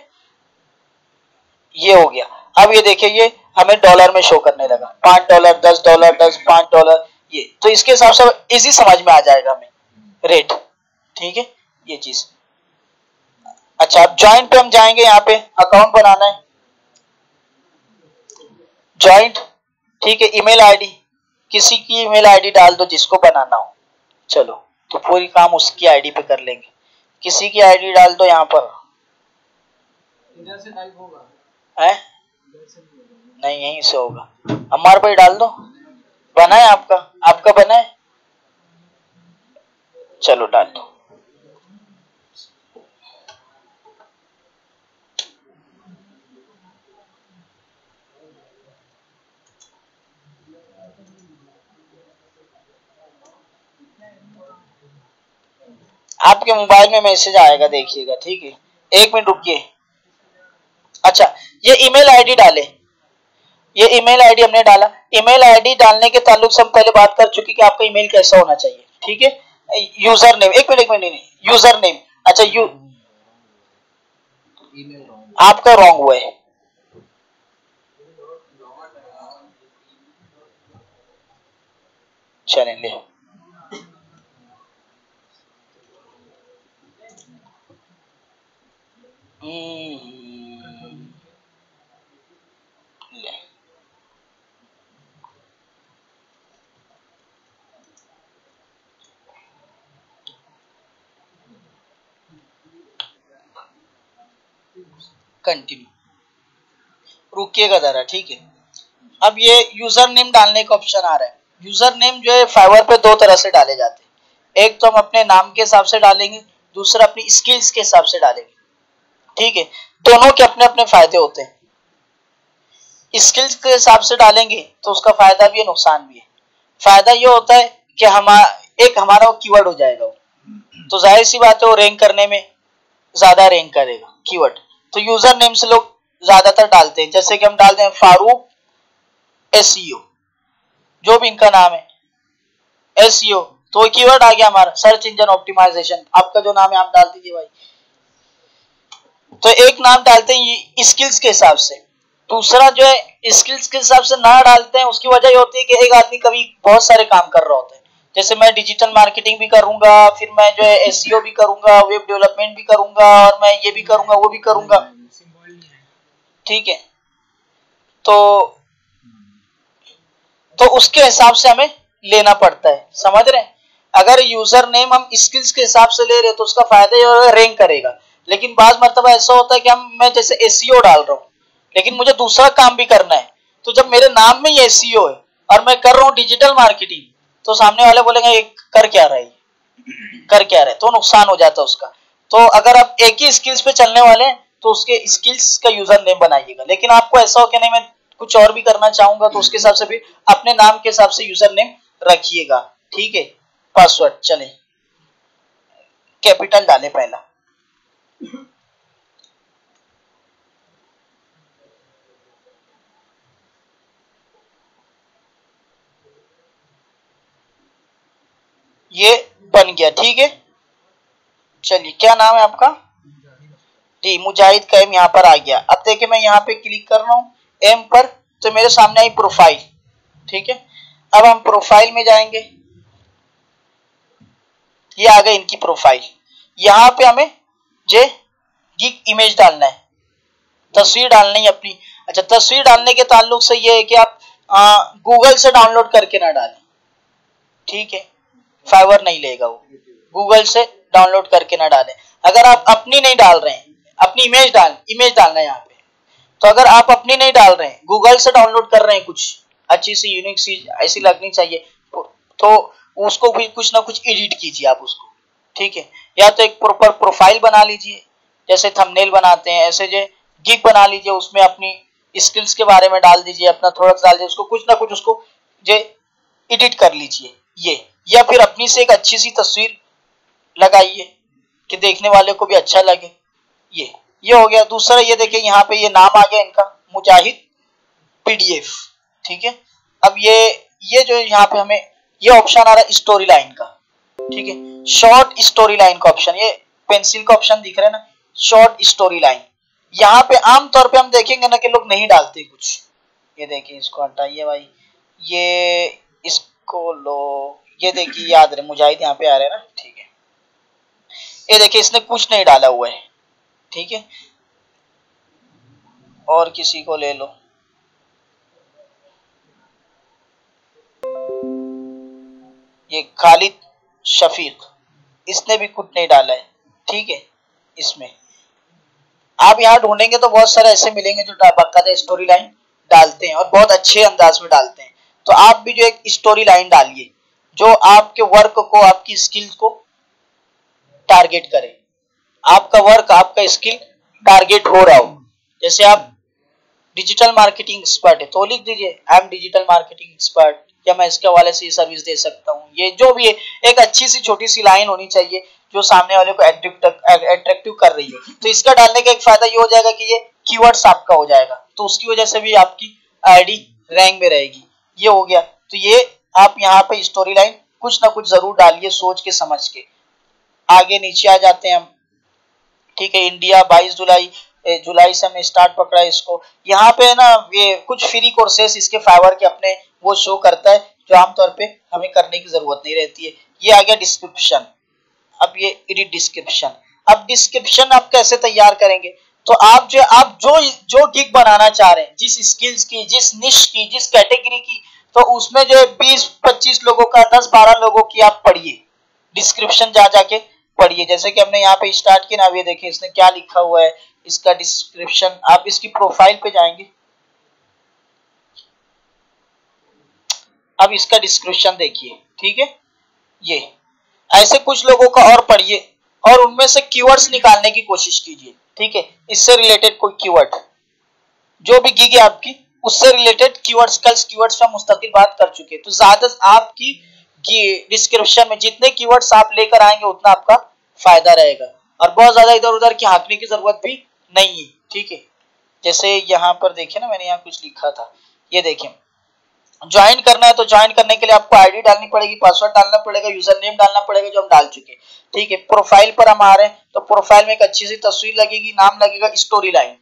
ये हो गया। अब ये देखिए ये हमें डॉलर में शो करने लगा, $5, $10, $5, ये तो इसके हिसाब से इजी समझ में आ जाएगा हमें रेट, ठीक है, ये चीज। अच्छा अब ज्वाइंट पे हम जाएंगे, यहाँ पे अकाउंट बनाना है, ज्वाइंट, ठीक है। ईमेल आईडी, किसी की ईमेल आईडी डाल दो जिसको बनाना हो, चलो तो पूरी काम उसकी आईडी पे कर लेंगे। किसी की आईडी डाल दो यहाँ पर, इधर से टाइप होगा है नहीं, यहीं से होगा, हमारे पे डाल दो। बना है आपका, आपका बना है, चलो डाल दो। आपके मोबाइल में मैसेज आएगा, देखिएगा, ठीक है, 1 मिनट रुकिए। अच्छा ये ईमेल आईडी डाले, ये ईमेल आईडी हमने डाला। ईमेल आईडी डालने के ताल्लुक से हम पहले बात कर चुके कि आपका ईमेल कैसा होना चाहिए, ठीक है। यूजर नेम, एक मिनट नहीं, यूजर नेम, अच्छा आपका रॉन्ग हुआ है, चलेंगे। कंटिन्यू, रुकिएगा जरा, ठीक है। अब ये यूजर नेम डालने का ऑप्शन आ रहा है। यूजर नेम जो है फाइवर पे 2 तरह से डाले जाते हैं, एक तो हम अपने नाम के हिसाब से डालेंगे, दूसरा अपनी स्किल्स के हिसाब से डालेंगे, ठीक है। दोनों के अपने अपने फायदे होते हैं। स्किल्स के हिसाब से डालेंगे तो उसका फायदा भी है, नुकसान भी है। फायदा ये होता है कि हमारा वो कीवर्ड हो जाएगा, तो जाहिर सी बात है वो रैंक करने में ज्यादा रैंक करेगा कीवर्ड। तो यूजर नेम से लोग ज्यादातर डालते हैं, जैसे कि हम डालते हैं फारूक SEO, जो भी इनका नाम है SEO, तो कीवर्ड आ गया हमारा सर्च इंजन ऑप्टिमाइजेशन। आपका जो नाम है आप डाल दीजिए भाई। तो एक नाम डालते हैं स्किल्स के हिसाब से, दूसरा जो है स्किल्स के हिसाब से ना डालते हैं। उसकी वजह ये होती है कि एक आदमी कभी बहुत सारे काम कर रहा होता है, जैसे मैं डिजिटल मार्केटिंग भी करूंगा, फिर मैं जो है एसईओ भी करूंगा, वेब डेवलपमेंट भी करूंगा, और मैं ये भी करूंगा वो भी करूंगा, ठीक है। तो उसके हिसाब से हमें लेना पड़ता है, समझ रहे हैं। अगर यूजर नेम हम स्किल्स के हिसाब से ले रहे हैं तो उसका फायदा ये होगा रैंक करेगा। लेकिन बाज मर्तबा ऐसा होता है कि मैं जैसे एसईओ डाल रहा हूँ लेकिन मुझे दूसरा काम भी करना है, तो जब मेरे नाम में ही एसईओ है और मैं कर रहा हूँ डिजिटल मार्केटिंग, तो सामने वाले बोलेंगे ये कर क्या रहा है, कर क्या रहा है, तो नुकसान हो जाता है उसका। तो अगर आप एक ही स्किल्स पे चलने वाले हैं तो उसके स्किल्स का यूजर नेम बनाइएगा। लेकिन आपको ऐसा हो कि नहीं मैं कुछ और भी करना चाहूंगा तो उसके हिसाब से भी अपने नाम के हिसाब से यूजर नेम रखिएगा, ठीक है। पासवर्ड चले कैपिटल डाले पहला, ये बन गया, ठीक है। चलिए क्या नाम है आपका? जी मुजाहिद का एम यहाँ पर आ गया। अब देखिए मैं यहाँ पे क्लिक कर रहा हूँ एम पर, तो मेरे सामने आई प्रोफाइल, ठीक है। अब हम प्रोफाइल में जाएंगे, ये आ गई इनकी प्रोफाइल। यहाँ पे हमें जे गिग इमेज डालना है, तस्वीर डालनी है अपनी। अच्छा तस्वीर डालने के ताल्लुक से ये है कि आप गूगल से डाउनलोड करके ना डालें, ठीक है, फाइवर नहीं लेगा वो, गूगल से डाउनलोड करके ना डालें। अगर आप अपनी नहीं डाल रहे हैं, अपनी इमेज डालना है यहाँ पे, तो अगर आप अपनी नहीं डाल रहे हैं गूगल से डाउनलोड कर रहे हैं, कुछ अच्छी सी यूनिक सी ऐसी लगनी चाहिए, तो उसको भी कुछ ना कुछ एडिट कीजिए आप उसको, ठीक है। या तो एक प्रॉपर प्रोफाइल बना लीजिए, जैसे थंबनेल बनाते हैं ऐसे जो गिग बना लीजिए, उसमें अपनी स्किल्स के बारे में डाल दीजिए, अपना थोड़ा सा डाल दीजिए, उसको कुछ ना कुछ उसको जो एडिट कर लीजिए ये। या फिर अपनी से एक अच्छी सी तस्वीर लगाइए कि देखने वाले को भी अच्छा लगे, ये हो गया। दूसरा ये देखिए यहाँ पे ये नाम आ गया इनका मुजाहिद पीडीएफ, ठीक है। अब ये जो यहाँ पे हमें ये ऑप्शन आ रहा है स्टोरी लाइन का, ठीक है, शॉर्ट स्टोरी लाइन का ऑप्शन, ये पेंसिल का ऑप्शन दिख रहा है ना, शॉर्ट स्टोरी लाइन। यहाँ पे आमतौर पे हम देखेंगे ना कि लोग नहीं डालते कुछ, ये देखिए इसको हटाइए भाई, ये इसको लो, ये देखिए याद रहे मुजाहिद यहाँ पे आ रहे हैं ना, ठीक है। ये देखिए इसने कुछ नहीं डाला हुआ है, ठीक है। और किसी को ले लो, ये खालिद शफीक, इसने भी कुछ नहीं डाला है, ठीक है। इसमें आप यहाँ ढूंढेंगे तो बहुत सारे ऐसे मिलेंगे जो बाकायदा स्टोरी लाइन डालते हैं और बहुत अच्छे अंदाज में डालते हैं। तो आप भी जो एक स्टोरी लाइन डालिए जो आपके वर्क को, आपकी स्किल्स को टारगेट करे, आपका वर्क आपका स्किल टारगेट हो रहा हो। जैसे आप डिजिटल मार्केटिंग एक्सपर्ट है तो लिख दीजिए I am digital marketing expert, या मैं इसके हवाले से ये सर्विस दे सकता हूँ, ये जो भी है एक अच्छी सी छोटी सी लाइन होनी चाहिए जो सामने वाले को अट्रैक्टिव कर रही हो। तो इसका डालने का एक फायदा ये हो जाएगा कि ये कीवर्ड्स आपका हो जाएगा, तो उसकी वजह से भी आपकी आईडी रैंक में रहेगी। ये हो गया। तो ये आप यहाँ पे स्टोरी लाइन कुछ ना कुछ जरूर डालिए सोच के समझ के। आगे नीचे आ जाते हैं हम, ठीक है। इंडिया 22 जुलाई से हमने स्टार्ट पकड़ा है इसको। यहाँ पे ना ये कुछ फ्री कोर्सेस इसके फाइवर के अपने वो शो करता है जो आमतौर पे हमें करने की जरूरत नहीं रहती है। ये आ गया डिस्क्रिप्शन। अब ये एडिट डिस्क्रिप्शन। अब डिस्क्रिप्शन आप कैसे तैयार करेंगे? तो आप जो गिग बनाना चाह रहे हैं, जिस स्किल्स की, जिस निश की, जिस कैटेगरी की, तो उसमें जो 20-25 लोगों का, 10-12 लोगों की आप पढ़िए, डिस्क्रिप्शन जा जाके पढ़िए। जैसे कि हमने यहाँ पे स्टार्ट किया ना, ये देखिए इसने क्या लिखा हुआ है, इसका डिस्क्रिप्शन। आप इसकी प्रोफाइल पे जाएंगे, अब इसका डिस्क्रिप्शन देखिए, ठीक है। ये ऐसे कुछ लोगों का और पढ़िए और उनमें से कीवर्ड्स निकालने की कोशिश कीजिए, ठीक है। इससे रिलेटेड कोई कीवर्ड, जो भी गिग है आपकी उससे रिलेटेड कीवर्ड्स, कल कीवर्ड्स पे हम मुस्तकिल बात कर चुके हैं। तो ज्यादा आपकी डिस्क्रिप्शन में जितने कीवर्ड्स आप लेकर आएंगे उतना आपका फायदा रहेगा और बहुत ज्यादा इधर उधर की हाँकने की जरूरत भी नहीं है, ठीक है। जैसे यहाँ पर देखिए ना, मैंने यहाँ कुछ लिखा था, ये देखिए ज्वाइन करना है तो ज्वाइन करने के लिए आपको आईडी डालनी पड़ेगी, पासवर्ड डालना पड़ेगा, यूजर नेम डालना पड़ेगा जो हम डाल चुके, ठीक है। प्रोफाइल पर हम आ रहे हैं तो प्रोफाइल में एक अच्छी सी तस्वीर लगेगी, नाम लगेगा स्टोरी लाइन,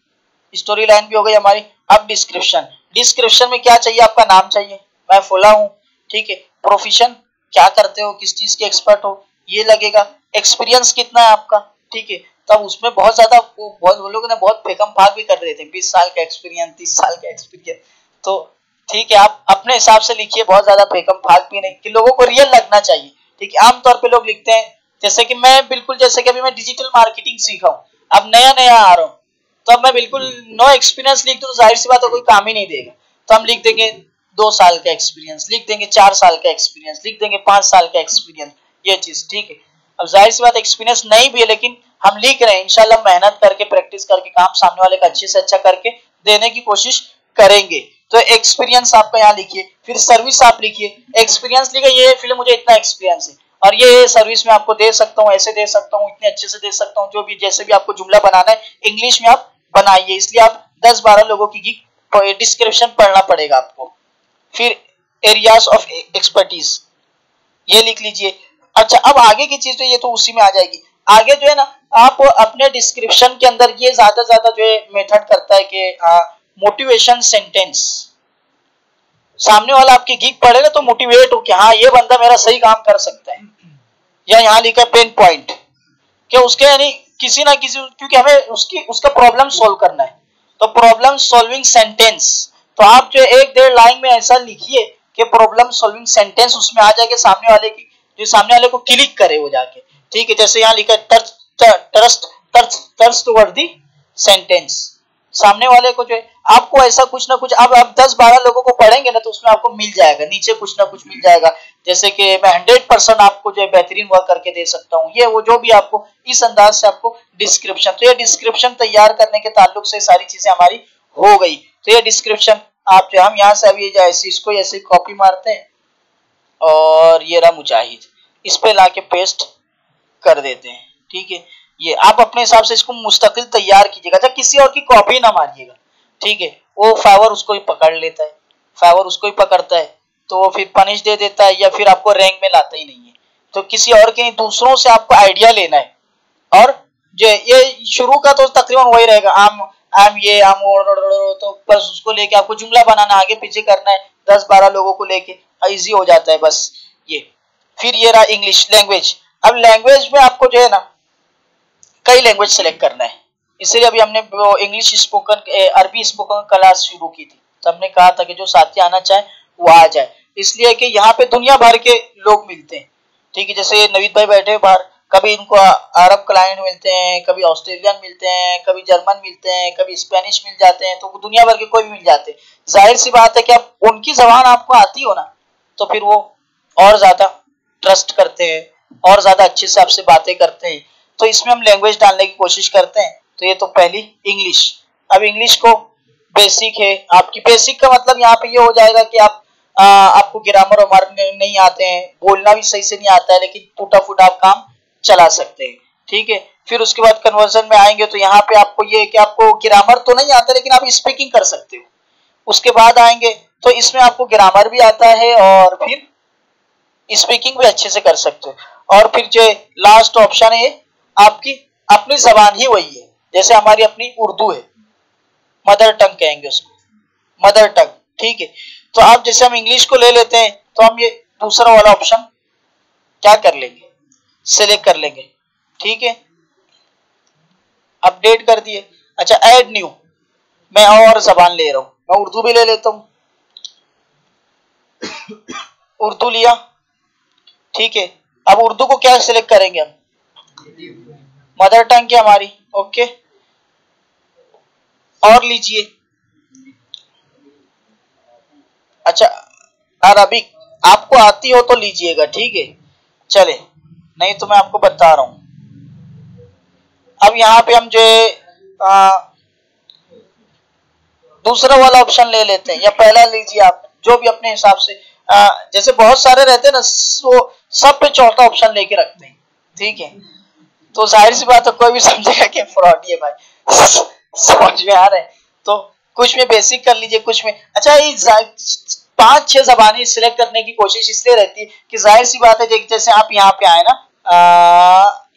स्टोरी लाइन भी हो गई हमारी। अब डिस्क्रिप्शन, डिस्क्रिप्शन में क्या चाहिए, आपका नाम चाहिए, मैं फुला हूँ, ठीक है। प्रोफेशन क्या करते हो, किस चीज के एक्सपर्ट हो, ये लगेगा। एक्सपीरियंस कितना है आपका, ठीक है। तब उसमें बहुत ज्यादा बहुत वो लोग ने बहुत फेकम फाक भी कर रहे थे, 20 साल का एक्सपीरियंस, 30 साल का एक्सपीरियंस, तो ठीक है आप अपने हिसाब से लिखिए, बहुत ज्यादा फेकम फाक भी नहीं, कि लोगों को रियल लगना चाहिए, ठीक है। आमतौर पे लोग लिखते हैं, जैसे कि मैं बिल्कुल, जैसे कि अभी मैं डिजिटल मार्केटिंग सीखा हूँ, अब नया नया आ रहा हूँ, तो अब मैं बिल्कुल नो एक्सपीरियंस लिख दूं तो जाहिर सी बात है कोई काम ही नहीं देगा, तो हम लिख देंगे 2 साल का एक्सपीरियंस, लिख देंगे 4 साल का एक्सपीरियंस, लिख देंगे 5 साल का एक्सपीरियंस, ये चीज, ठीक है। अब जाहिर सी बात एक्सपीरियंस नहीं भी है, लेकिन हम लिख रहे हैं, इंशाल्लाह मेहनत करके प्रैक्टिस करके काम सामने वाले का अच्छे से अच्छा करके देने की कोशिश करेंगे। तो एक्सपीरियंस आपका यहाँ लिखिए, फिर सर्विस आप लिखिए, एक्सपीरियंस लिखिए, ये फिल्म मुझे इतना एक्सपीरियंस है और ये सर्विस में आपको दे सकता हूँ, ऐसे दे सकता हूँ, इतने अच्छे से दे सकता हूँ, जो भी जैसे भी आपको जुमला बनाना है इंग्लिश में आप बनाइए, इसलिए आप 10-12 लोगों की डिस्क्रिप्शन पढ़ना पड़ेगा आपको। फिर एरियाज ऑफ एक्सपर्टीज ये लिख लीजिए। अच्छा, अब आगे की चीज तो ये तो उसी में आ जाएगी, आगे जो है ना आप अपने डिस्क्रिप्शन के अंदर ये ज्यादा जो है मेथड करता है कि मोटिवेशन सेंटेंस, सामने वाला आपकी गीक पढ़े ना तो मोटिवेट हो कि हाँ ये बंदा मेरा सही काम कर सकता है, या यहाँ लिखा पेन पॉइंट कि उसके यानी किसी ना किसी, क्योंकि हमें उसका प्रॉब्लम सॉल्व करना है, तो प्रॉब्लम सॉल्विंग सेंटेंस, तो आप जो 1-1.5 लाइन में ऐसा लिखिए कि प्रॉब्लम सॉल्विंग सेंटेंस उसमें आ जाके सामने वाले की, जो सामने वाले को क्लिक करे वो जाके, ठीक है। जैसे यहाँ लिखा टर्स्ट वर्दी सेंटेंस, सामने वाले को जो है आपको ऐसा कुछ ना कुछ, अब आप 10-12 लोगों को पढ़ेंगे ना तो उसमें आपको मिल जाएगा, नीचे कुछ ना कुछ मिल जाएगा, जैसे कि मैं 100% आपको जो है बेहतरीन वर्क करके दे सकता हूँ, ये वो जो भी आपको इस अंदाज से आपको डिस्क्रिप्शन, तो ये डिस्क्रिप्शन तैयार करने के ताल्लुक से सारी चीजें हमारी हो गई। तो ये डिस्क्रिप्शन आप जो, हम यहाँ से अभी जैसे इसको ऐसे कॉपी मारते हैं और ये रहा मुजाहिद, इस पे लाके पेस्ट कर देते हैं, ठीक है। ये आप अपने हिसाब से इसको मुस्तकिल तैयार कीजिएगा, अच्छा किसी और की कॉपी ना मारिएगा, ठीक है। वो फाइवर उसको ही पकड़ लेता है, फाइवर उसको ही पकड़ता है तो वो फिर पनिश दे देता है या फिर आपको रैंक में लाता ही नहीं है। तो किसी और के, दूसरों से आपको आइडिया लेना है, और जो ये शुरू का तो तकरीबन वही रहेगा, आम ये आम, तो बस उसको लेके आपको जुमला बनाना, आगे पीछे करना है, 10-12 लोगों को लेके इजी हो जाता है बस ये। फिर ये रहा इंग्लिश लैंग्वेज, अब लैंग्वेज में आपको जो है ना कई लैंग्वेज सेलेक्ट करना है, इसलिए अभी हमने इंग्लिश स्पोकन, अरबी स्पोकन क्लास शुरू की थी, तो हमने कहा था कि जो साथी आना चाहे वो आ जाए, इसलिए कि यहाँ पे दुनिया भर के लोग मिलते हैं, ठीक है। जैसे नवीद भाई बैठे बाहर, कभी इनको अरब क्लाइंट मिलते हैं, कभी ऑस्ट्रेलियन मिलते हैं, कभी जर्मन मिलते हैं, कभी स्पेनिश मिल जाते हैं, तो दुनिया भर के कोई भी मिल जाते हैं। जाहिर सी बात है कि आप उनकी जबान आपको आती हो ना तो फिर वो और ज्यादा ट्रस्ट करते हैं और ज्यादा अच्छे से आपसे बातें करते हैं, तो इसमें हम लैंग्वेज डालने की कोशिश करते हैं। तो ये तो पहली इंग्लिश, अब इंग्लिश को बेसिक है आपकी, बेसिक का मतलब यहाँ पे ये हो जाएगा कि आपको ग्रामर और नहीं आते हैं, बोलना भी सही से नहीं आता है, लेकिन टूटा फूटा आप काम चला सकते हैं, ठीक है। फिर उसके बाद कन्वर्जन में आएंगे तो यहाँ पे आपको ये है कि आपको ग्रामर तो नहीं आता लेकिन आप स्पीकिंग कर सकते हो। उसके बाद आएंगे तो इसमें आपको ग्रामर भी आता है और फिर स्पीकिंग भी अच्छे से कर सकते हो। और फिर जो लास्ट ऑप्शन है आपकी अपनी जबान ही वही है, जैसे हमारी अपनी उर्दू है, मदर टंग कहेंगे उसको, मदर टंग, ठीक है। तो आप जैसे हम इंग्लिश को ले लेते हैं तो हम ये दूसरा वाला ऑप्शन क्या कर लेंगे, सिलेक्ट कर लेंगे, ठीक है। अपडेट कर दिए। अच्छा ऐड न्यू, मैं और जबान ले रहा हूं, मैं उर्दू भी ले लेता हूं, उर्दू लिया, ठीक है। अब उर्दू को क्या सिलेक्ट करेंगे हम, मदर टंग की हमारी, ओके। और लीजिए, अच्छा अरबिक आपको आती हो तो लीजिएगा, ठीक है, चले, नहीं तो मैं आपको बता रहा हूं। अब यहाँ पे हम जो दूसरा वाला ऑप्शन ले लेते हैं, या पहला लीजिए आप, जो भी अपने हिसाब से, जैसे बहुत सारे रहते हैं ना वो सब पे चौथा ऑप्शन लेके रखते हैं, ठीक है। तो जाहिर सी बात है कोई भी समझेगा कि फ्रॉड है भाई समझ में आ रहा है, तो कुछ में बेसिक कर लीजिए, कुछ में, अच्छा ये 5-6 ज़बानें सिलेक्ट करने की कोशिश इसलिए रहती है कि जाहिर सी बात है जैसे आप यहाँ पे आए ना,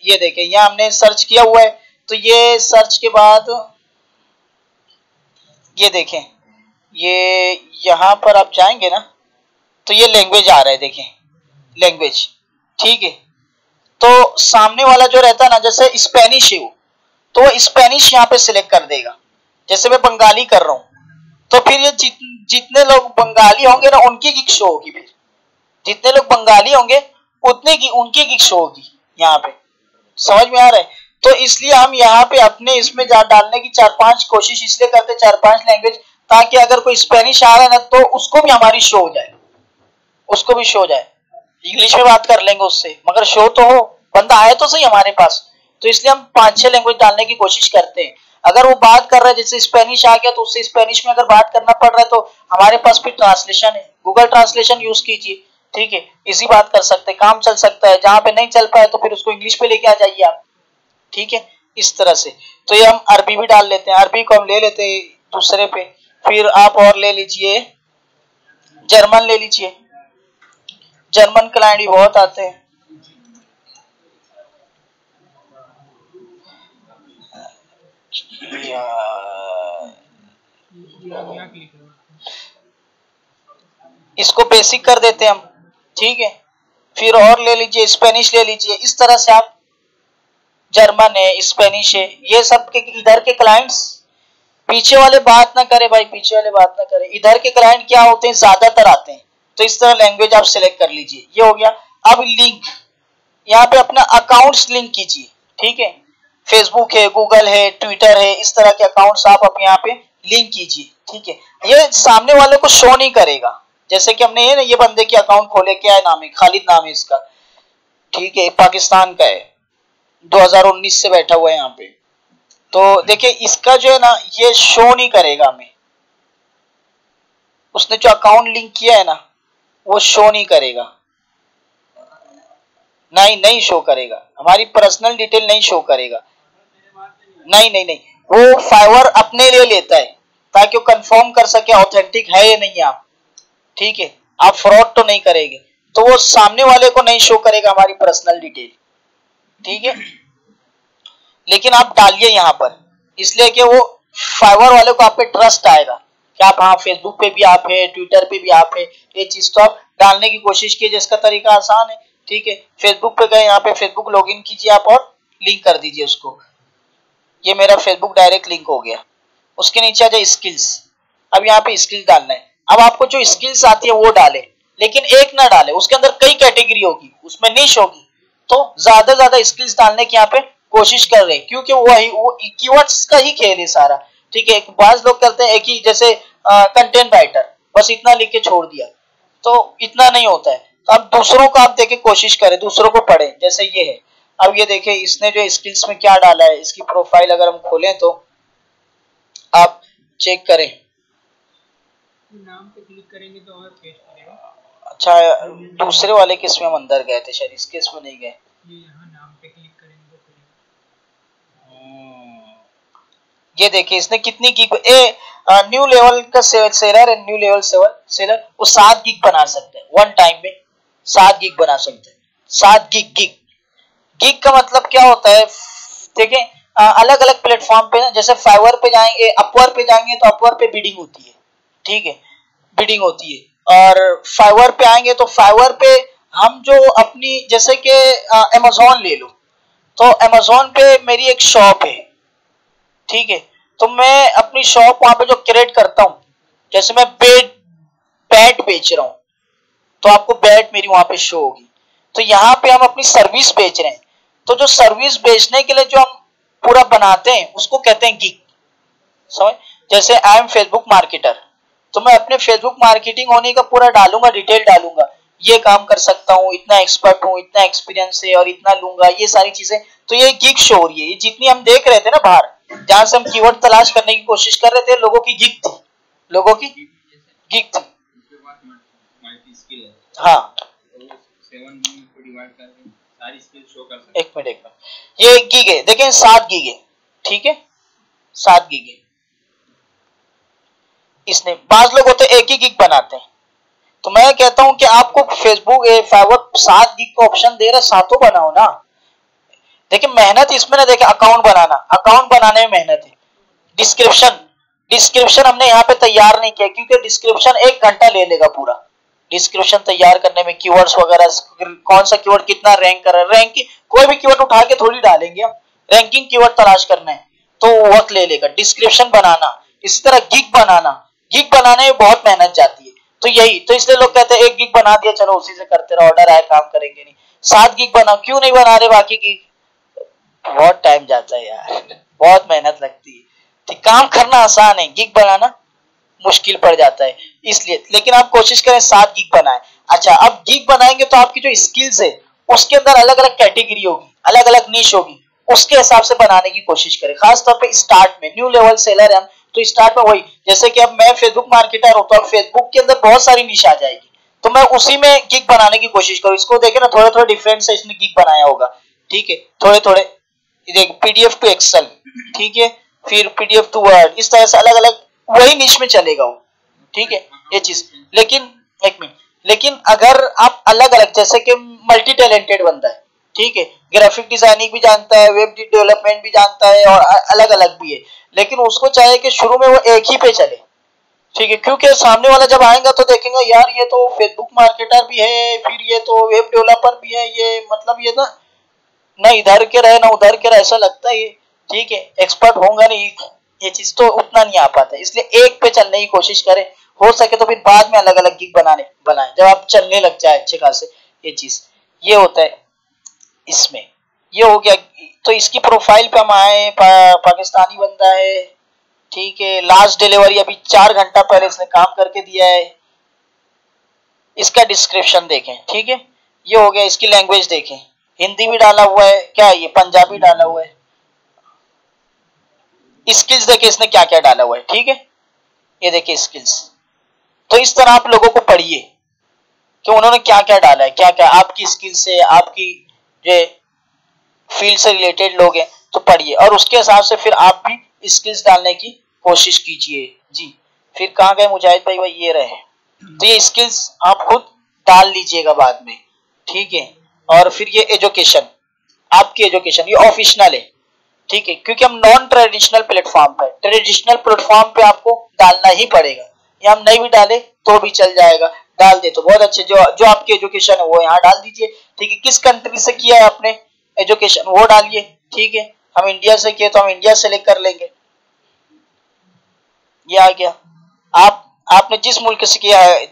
ये देखें यहाँ हमने सर्च किया हुआ है, तो ये सर्च के बाद ये देखें, ये यहाँ पर आप जाएंगे ना तो ये लैंग्वेज आ रहा है, देखें लैंग्वेज, ठीक है। तो सामने वाला जो रहता है ना, जैसे स्पेनिश है वो, तो वो स्पेनिश यहाँ पे सिलेक्ट कर देगा। जैसे मैं बंगाली कर रहा हूँ तो फिर ये जितने लोग बंगाली होंगे ना उनकी गिग शो होगी, फिर जितने लोग बंगाली होंगे उतने की उनकी गिग शो होगी यहाँ पे। समझ में आ रहा है? तो इसलिए हम यहाँ पे अपने इसमें डालने की 4-5 कोशिश इसलिए करते, 4-5 लैंग्वेज, ताकि अगर कोई स्पेनिश आ रहा है ना तो उसको भी हमारी शो हो जाए, उसको भी शो हो जाए। इंग्लिश में बात कर लेंगे उससे, मगर शो तो हो, बंदा आए तो सही हमारे पास। तो इसलिए हम 5-6 लैंग्वेज डालने की कोशिश करते हैं। अगर वो बात कर रहा है, जैसे स्पेनिश आ गया तो उससे स्पेनिश में अगर बात करना पड़ रहा है तो हमारे पास फिर ट्रांसलेशन है, गूगल ट्रांसलेशन यूज कीजिए, ठीक है, इसी बात कर सकते हैं, काम चल सकता है। जहां पे नहीं चल पाए तो फिर उसको इंग्लिश पे लेके आ जाइए आप, ठीक है, इस तरह से। तो ये हम अरबी भी डाल लेते हैं, अरबी को हम ले लेते हैं दूसरे पे। फिर आप और ले लीजिए, जर्मन ले लीजिए, जर्मन क्लाइंट भी बहुत आते हैं। इसको बेसिक कर देते हैं हम, ठीक है। फिर और ले लीजिए, स्पेनिश ले लीजिए, इस तरह से आप, जर्मन है, स्पेनिश है, ये सब के इधर के क्लाइंट्स, पीछे वाले बात ना करे भाई, पीछे वाले बात ना करे, इधर के क्लाइंट क्या होते हैं, ज्यादातर आते हैं। तो इस तरह लैंग्वेज आप सिलेक्ट कर लीजिए, ये हो गया। अब लिंक, यहाँ पे अपना अकाउंट्स लिंक कीजिए, ठीक है, फेसबुक है, गूगल है, ट्विटर है, इस तरह के अकाउंट्स आप अपने यहाँ पे लिंक कीजिए, ठीक है। ये सामने वाले को शो नहीं करेगा। जैसे कि हमने ये बंदे के अकाउंट खोले, क्या है नाम है, खालिद नाम है इसका, ठीक है, पाकिस्तान का है, 2019 से बैठा हुआ है यहाँ पे। तो देखिए इसका जो है ना, ये शो नहीं करेगा हमें, उसने जो अकाउंट लिंक किया है ना वो शो नहीं करेगा, नहीं शो करेगा, हमारी पर्सनल डिटेल नहीं शो करेगा, नहीं, वो फाइवर अपने लिए लेता है ताकि वो कंफर्म कर सके ऑथेंटिक है या नहीं आप, ठीक है, आप फ्रॉड तो नहीं करेंगे। तो वो सामने वाले को नहीं शो करेगा हमारी पर्सनल डिटेल, ठीक है। लेकिन आप डालिए यहाँ पर, इसलिए कि वो फाइवर वाले को आप पे ट्रस्ट आएगा कि आप, हाँ, फेसबुक पे भी आप है, ट्विटर पे भी आप है, ये चीज तो आप डालने की कोशिश कीजिए। जिसका तरीका आसान है, ठीक है, फेसबुक पे गए, यहाँ पे फेसबुक लॉगिन कीजिए आप और लिंक कर दीजिए उसको। ये मेरा फेसबुक डायरेक्ट लिंक हो गया। उसके नीचे आ जाए स्किल्स, अब यहाँ पे स्किल्स डालना है। अब आपको जो स्किल्स आती है वो डाले, लेकिन एक ना डाले, उसके अंदर कई कैटेगरी होगी, उसमें निश होगी, तो ज्यादा स्किल्स डालने की यहाँ पे कोशिश कर रहे हैं, क्योंकि वो कीवर्ड्स का ही खेल है सारा, ठीक है। बाज लोग करते हैं एक ही, जैसे कंटेंट राइटर, बस इतना लिख के छोड़ दिया, तो इतना नहीं होता है। तो अब दूसरों को आप देखे कोशिश करें, दूसरों को पढ़े, जैसे ये है। अब ये देखें इसने जो स्किल्स में क्या डाला है, इसकी प्रोफाइल अगर हम खोलें तो आप चेक करें, नाम पे क्लिक करेंगे तो और पेज खुलेगा। अच्छा, दूसरे वाले किस में हम अंदर गए थे, शायद इसके इसमें नहीं गए। ये यहाँ नाम पे क्लिक करेंगे तो खुलेगा। ये देखिए इसने कितनी गिग, न्यू लेवल का सेलर है, न्यू लेवल सेलर, वो 7 गिग बना सकते हैं वन टाइम में, 7 गिग बना सकते हैं, 7 गिग का मतलब क्या होता है, देखिए अलग अलग प्लेटफॉर्म पे ना, जैसे फाइवर पे जाएंगे, अपवर पे जाएंगे तो अपवर पे बिडिंग होती है, ठीक है, बिडिंग होती है। और फाइवर पे आएंगे तो फाइवर पे हम जो अपनी, जैसे कि अमेज़न ले लो, तो अमेज़न पे मेरी एक शॉप है, ठीक है, तो मैं अपनी शॉप वहां पे जो क्रिएट करता हूं, जैसे मैं बैट बेच रहा हूं तो आपको बैट मेरी वहां पे शो होगी। तो यहाँ पे हम अपनी सर्विस बेच रहे हैं, तो जो सर्विस बेचने के लिए जो हम पूरा बनाते हैं उसको कहते हैं गिग, समझ। जैसे आई एम फेसबुक मार्केटर, तो मैं अपने फेसबुक मार्केटिंग होने का पूरा डालूंगा, डिटेल डालूंगा, ये काम कर सकता हूँ, इतना एक्सपर्ट हूँ, इतना एक्सपीरियंस है और इतना लूंगा, ये सारी चीजें। तो ये गिग शो हो रही है। ये जितनी हम देख रहे थे ना बाहर, जहां से हम कीवर्ड तलाश करने की कोशिश कर रहे थे, लोगों की गिग थी, लोगों की गिग थी। हाँ, एक मिनट, ये गिग है, देखें 7 गिग है, ठीक है, 7 गिग है। इसने, बाज लोग होते एक ही गिग बनाते हैं, तो मैं कहता हूं कि आपको फेसबुक फाइवर 7 गिग का ऑप्शन दे रहा है, 7 बनाओ ना। देखिए मेहनत इसमें ना, देखिए अकाउंट बनाने में मेहनत है। डिस्क्रिप्शन हमने यहाँ पे तैयार नहीं किया क्योंकि डिस्क्रिप्शन 1 घंटा ले लेगा पूरा डिस्क्रिप्शन तैयार करने में। कीवर्ड्स वगैरह, कौन सा कीवर्ड कितना रैंक कर रहा है, रैंकिंग कोई भी कीवर्ड उठा के थोड़ी डालेंगे हम, रैंकिंग कीवर्ड तलाश करना है तो वक्त ले लेगा। डिस्क्रिप्शन बनाना, इसी तरह गिग बनाने में बहुत मेहनत जाती है। तो यही तो इसलिए लोग कहते हैं 1 गिग बना दिया चलो उसी से करते रहो, ऑर्डर आए काम करेंगे नहीं। 7 गिग बनाओ, क्यों नहीं बना रहे बाकी गिग? बहुत टाइम जाता है यार, बहुत मेहनत लगती है। तो काम करना आसान है, गिग बनाना मुश्किल पड़ जाता है इसलिए। लेकिन आप कोशिश करें 7 गिग बनाएं। अच्छा, अब गिग बनाएंगे तो आपकी जो स्किल्स है उसके अंदर अलग अलग कैटेगरी होगी, अलग अलग नीश होगी, उसके हिसाब से बनाने की कोशिश करें। खासतौर पे स्टार्ट में, न्यू लेवल सेलर है हम, तो स्टार्ट में वही, जैसे कि अब मैं फेसबुक मार्केटर हूं तो अब फेसबुक के अंदर बहुत सारी नीश आ जाएगी, तो मैं उसी में गिग बनाने की कोशिश करूं। इसको देखे ना, थोड़े थोड़े डिफरेंट से इसने गिग बनाया होगा, ठीक है, थोड़े थोड़े देख, पीडीएफ टू एक्सेल, ठीक है, फिर पीडीएफ टू वर्ड, इस तरह से अलग अलग वही निश में चलेगा वो, ठीक है ये चीज। लेकिन एक मिनट, लेकिन अगर आप अलग अलग, जैसे कि मल्टी टैलेंटेड बंदा है, ठीक है, ग्राफिक डिजाइनिंग भी जानता है, वेब डेवलपमेंट भी जानता है और अलग अलग भी है, लेकिन उसको चाहिए कि शुरू में वो एक ही पे चले, ठीक है, क्योंकि सामने वाला जब आएगा तो देखेंगे यार ये तो फेसबुक मार्केटर भी है, फिर ये तो वेब डेवलपर भी है, ये मतलब ये ना इधर के रहे ना उधर के रहे, ऐसा लगता है ये, ठीक है, एक्सपर्ट होगा नहीं, ये चीज तो उतना नहीं आ पाता। इसलिए एक पे चलने की कोशिश करें, हो सके तो फिर बाद में अलग अलग गिग बनाए जब आप चलने लग जाए अच्छे खासे, ये चीज ये होता है इसमें। ये हो गया। तो इसकी प्रोफाइल पे हम आए, पाकिस्तानी बंदा है, ठीक है, लास्ट डिलीवरी अभी 4 घंटा पहले इसने काम करके दिया है। इसका डिस्क्रिप्शन देखें, ठीक है, ये हो गया। इसकी लैंग्वेज देखें, हिंदी भी डाला हुआ है, क्या ये पंजाबी डाला हुआ है। स्किल्स देखिए इसने क्या क्या डाला हुआ है, ठीक है, ये देखिए स्किल्स। तो इस तरह आप लोगों को पढ़िए कि उन्होंने क्या क्या डाला है, क्या क्या आपकी स्किल्स से, आपकी जो फील्ड से रिलेटेड लोग हैं तो पढ़िए, और उसके हिसाब से फिर आप भी स्किल्स डालने की कोशिश कीजिए जी। फिर कहाँ गए मुजाहिद भाई? भाई ये रहे। तो ये स्किल्स आप खुद डाल लीजिएगा बाद में, ठीक है। और फिर ये एजुकेशन, आपकी एजुकेशन ये ऑप्शनल है, ठीक है, क्योंकि हम नॉन ट्रेडिशनल प्लेटफॉर्म पे, ट्रेडिशनल प्लेटफॉर्म पे आपको डालना ही पड़ेगा। ये हम नहीं भी डाले तो भी चल जाएगा, डाल दे तो बहुत अच्छे। जो आपकी एजुकेशन है वो यहाँ डाल दीजिए, ठीक है। किस कंट्री से किया है आपने एजुकेशन वो डालिए, ठीक है। हम इंडिया से किए तो हम इंडिया सेलेक्ट कर लेंगे, ये आ गया। आपने जिस मुल्क से किया है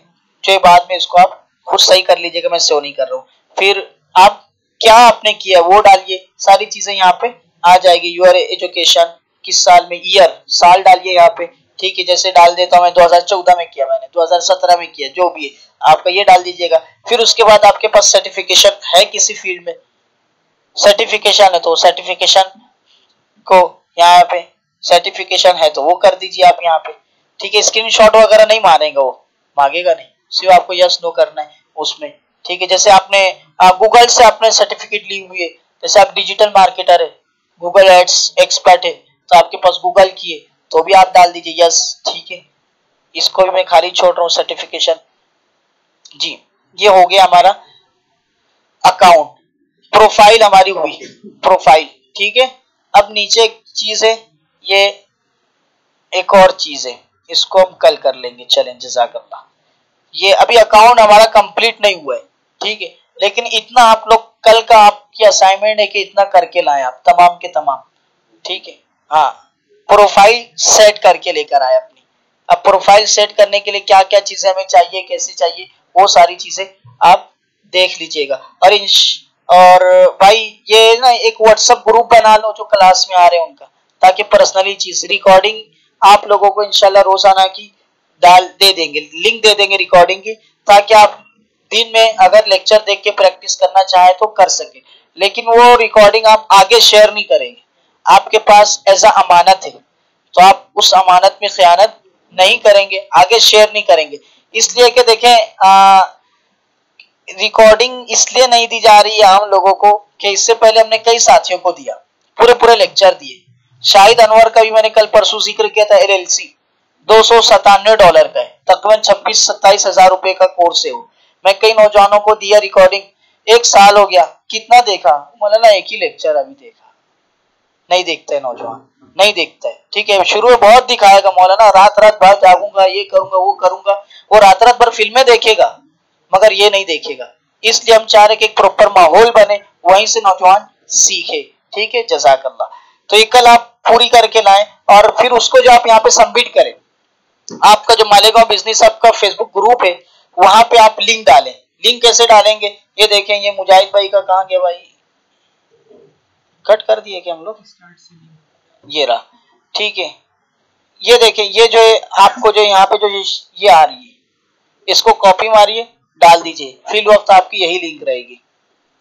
जो बाद में इसको आप खुद सही कर लीजिएगा, मैं शो नहीं कर रहा हूँ। फिर आप क्या आपने किया वो डालिए, सारी चीजें यहाँ पे आ जाएगी। यूर एजुकेशन किस साल में, ईयर साल डालिए यहाँ पे, ठीक है। जैसे डाल देता हूँ मैं 2014 में किया, मैंने 2017 में किया, जो भी है आपका ये डाल दीजिएगा। फिर उसके बाद आपके पास सर्टिफिकेशन है किसी फील्ड में, सर्टिफिकेशन है तो सर्टिफिकेशन को यहाँ पे सर्टिफिकेशन है तो वो कर दीजिए आप यहाँ पे, ठीक है। स्क्रीनशॉट वगैरह नहीं मांगेगा, वो मांगेगा नहीं, सिर्फ आपको यस नो करना है उसमें, ठीक है। जैसे आपने गूगल से आपने सर्टिफिकेट ली हुई है, जैसे आप डिजिटल मार्केटर है, गूगल एड्स एक्सपर्ट है, तो आपके पास गूगल की है तो भी आप डाल दीजिए यस, ठीक है। इसको भी मैं खाली छोड़ रहा हूँ सर्टिफिकेशन जी। ये हो गया हमारा अकाउंट, प्रोफाइल हमारी हुई प्रोफाइल, ठीक है। अब नीचे एक चीज है, ये एक और चीज है, इसको हम कल कर लेंगे, चलें जज़ाकल्लाह। ये अभी अकाउंट हमारा कंप्लीट नहीं हुआ है, ठीक है, लेकिन इतना आप लोग कल का आपकी असाइनमेंट है कि इतना करके लाएं आप तमाम के तमाम, ठीक है। हाँ, प्रोफाइल सेट करके लेकर आए अपनी। अब प्रोफाइल सेट करने के लिए क्या क्या चीजें हमें चाहिए, कैसे चाहिए, वो सारी चीजें आप देख लीजिएगा। और भाई ये ना एक व्हाट्सएप ग्रुप बना लो जो क्लास में आ रहे हैं उनका, ताकि पर्सनली चीज रिकॉर्डिंग आप लोगों को इंशाल्लाह रोजाना की दे देंगे, लिंक दे देंगे रिकॉर्डिंग की, ताकि आप दिन में अगर लेक्चर देख के प्रैक्टिस करना चाहे तो कर सके। लेकिन वो रिकॉर्डिंग आप आगे शेयर नहीं करेंगे, आपके पास एज अ अमानत है, तो आप उस अमानत में खयानत नहीं करेंगे, आगे शेयर नहीं करेंगे। इसलिए कि देखें रिकॉर्डिंग इसलिए नहीं दी जा रही है आम लोगों को कि इससे पहले हमने कई साथियों को दिया, पूरे लेक्चर दिए। शाहिद अनवर का भी मैंने कल परसों जिक्र किया था, LLC $297 का है, तकरीबन 26-27 हजार रुपए का कोर्स है वो। मैं कई नौजवानों को दिया रिकॉर्डिंग, 1 साल हो गया, कितना देखा मौलाना? एक ही लेक्चर अभी देखा। नहीं देखता है नौजवान, नहीं देखता है। ठीक है, शुरू में बहुत दिखाएगा मौलाना, रात रात भर जागूंगा, ये करूंगा वो करूंगा, वो रात रात भर फिल्में देखेगा मगर ये नहीं देखेगा। इसलिए हम चाह रहे कि एक प्रॉपर माहौल बने, वहीं से नौजवान सीखे। ठीक है, जज़ाकल्लाह। तो ये कल आप पूरी करके लाएं और फिर उसको जो आप यहाँ पे सबमिट करें, आपका जो मालेगांव बिजनेस हब का फेसबुक ग्रुप है वहां पे आप लिंक डालें। लिंक कैसे डालेंगे? ये देखें, ये मुजाहिद भाई का कहाँ गया भाई, कट कर दिए क्या हम लोग? ये रहा। ठीक है, ये देखें, ये जो है आपको जो यहाँ पे जो ये आ रही है, इसको कॉपी मारिए, डाल दीजिए, फिल वक्त आपकी यही लिंक रहेगी।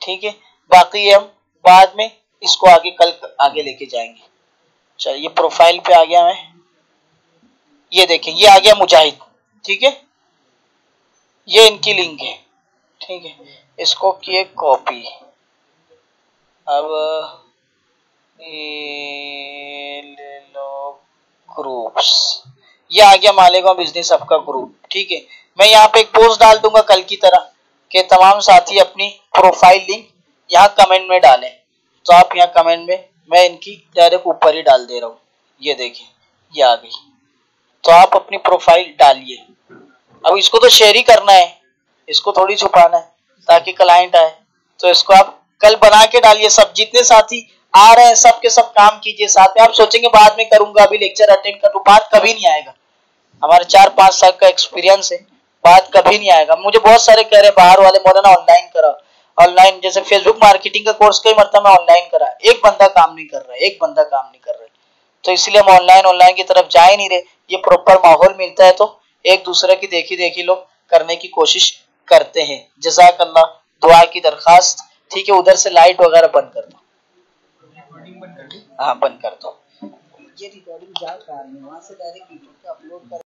ठीक है, बाकी हम बाद में इसको आगे कल आगे लेके जाएंगे। चलिए, ये प्रोफाइल पे आ गया मैं, ये देखें, ये आ गया मुजाहिद। ठीक है, ये इनकी लिंक है। ठीक है, इसको किए कॉपी। अब ये ले लो ग्रुप्स, ये आ गया मालेगांव बिजनेस हब का ग्रुप। ठीक है, मैं यहाँ पे एक पोस्ट डाल दूंगा कल की तरह कि तमाम साथी अपनी प्रोफाइल लिंक यहाँ कमेंट में डालें। तो आप यहाँ कमेंट में, मैं इनकी डायरेक्ट ऊपर ही डाल दे रहा हूँ, ये देखिए ये आ गई। तो आप अपनी प्रोफाइल डालिए। अब इसको तो शेयर ही करना है, इसको थोड़ी छुपाना है ताकि क्लाइंट आए। तो इसको आप कल बना के डालिए, सब जितने साथी आ रहे हैं सब के सब काम कीजिए साथ में। आप सोचेंगे बाद में करूंगा, अभी लेक्चर अटेंड कर लूं, बात कभी नहीं आएगा। हमारे 4-5 साल का एक्सपीरियंस है, बात कभी नहीं आएगा। मुझे बहुत सारे कह रहे बाहर वाले मौलाना ऑनलाइन करा, ऑनलाइन जैसे फेसबुक मार्केटिंग का कोर्स कई मरतबा मैं ऑनलाइन करा, एक बंदा काम नहीं कर रहा है, एक बंदा काम नहीं कर रहा है। तो इसलिए हम ऑनलाइन की तरफ जा ही नहीं रहे। ये प्रॉपर माहौल मिलता है तो एक दूसरे की देखी लोग करने की कोशिश करते हैं। जज़ाकल्लाह, दुआ की दरखास्त। ठीक है, उधर से लाइट वगैरह बंद कर दो, रिकॉर्डिंग बंद कर दो। हाँ बंद कर दो। ये रिकॉर्डिंग जा रही है, वहां से डायरेक्ट यूट्यूब पे अपलोड कर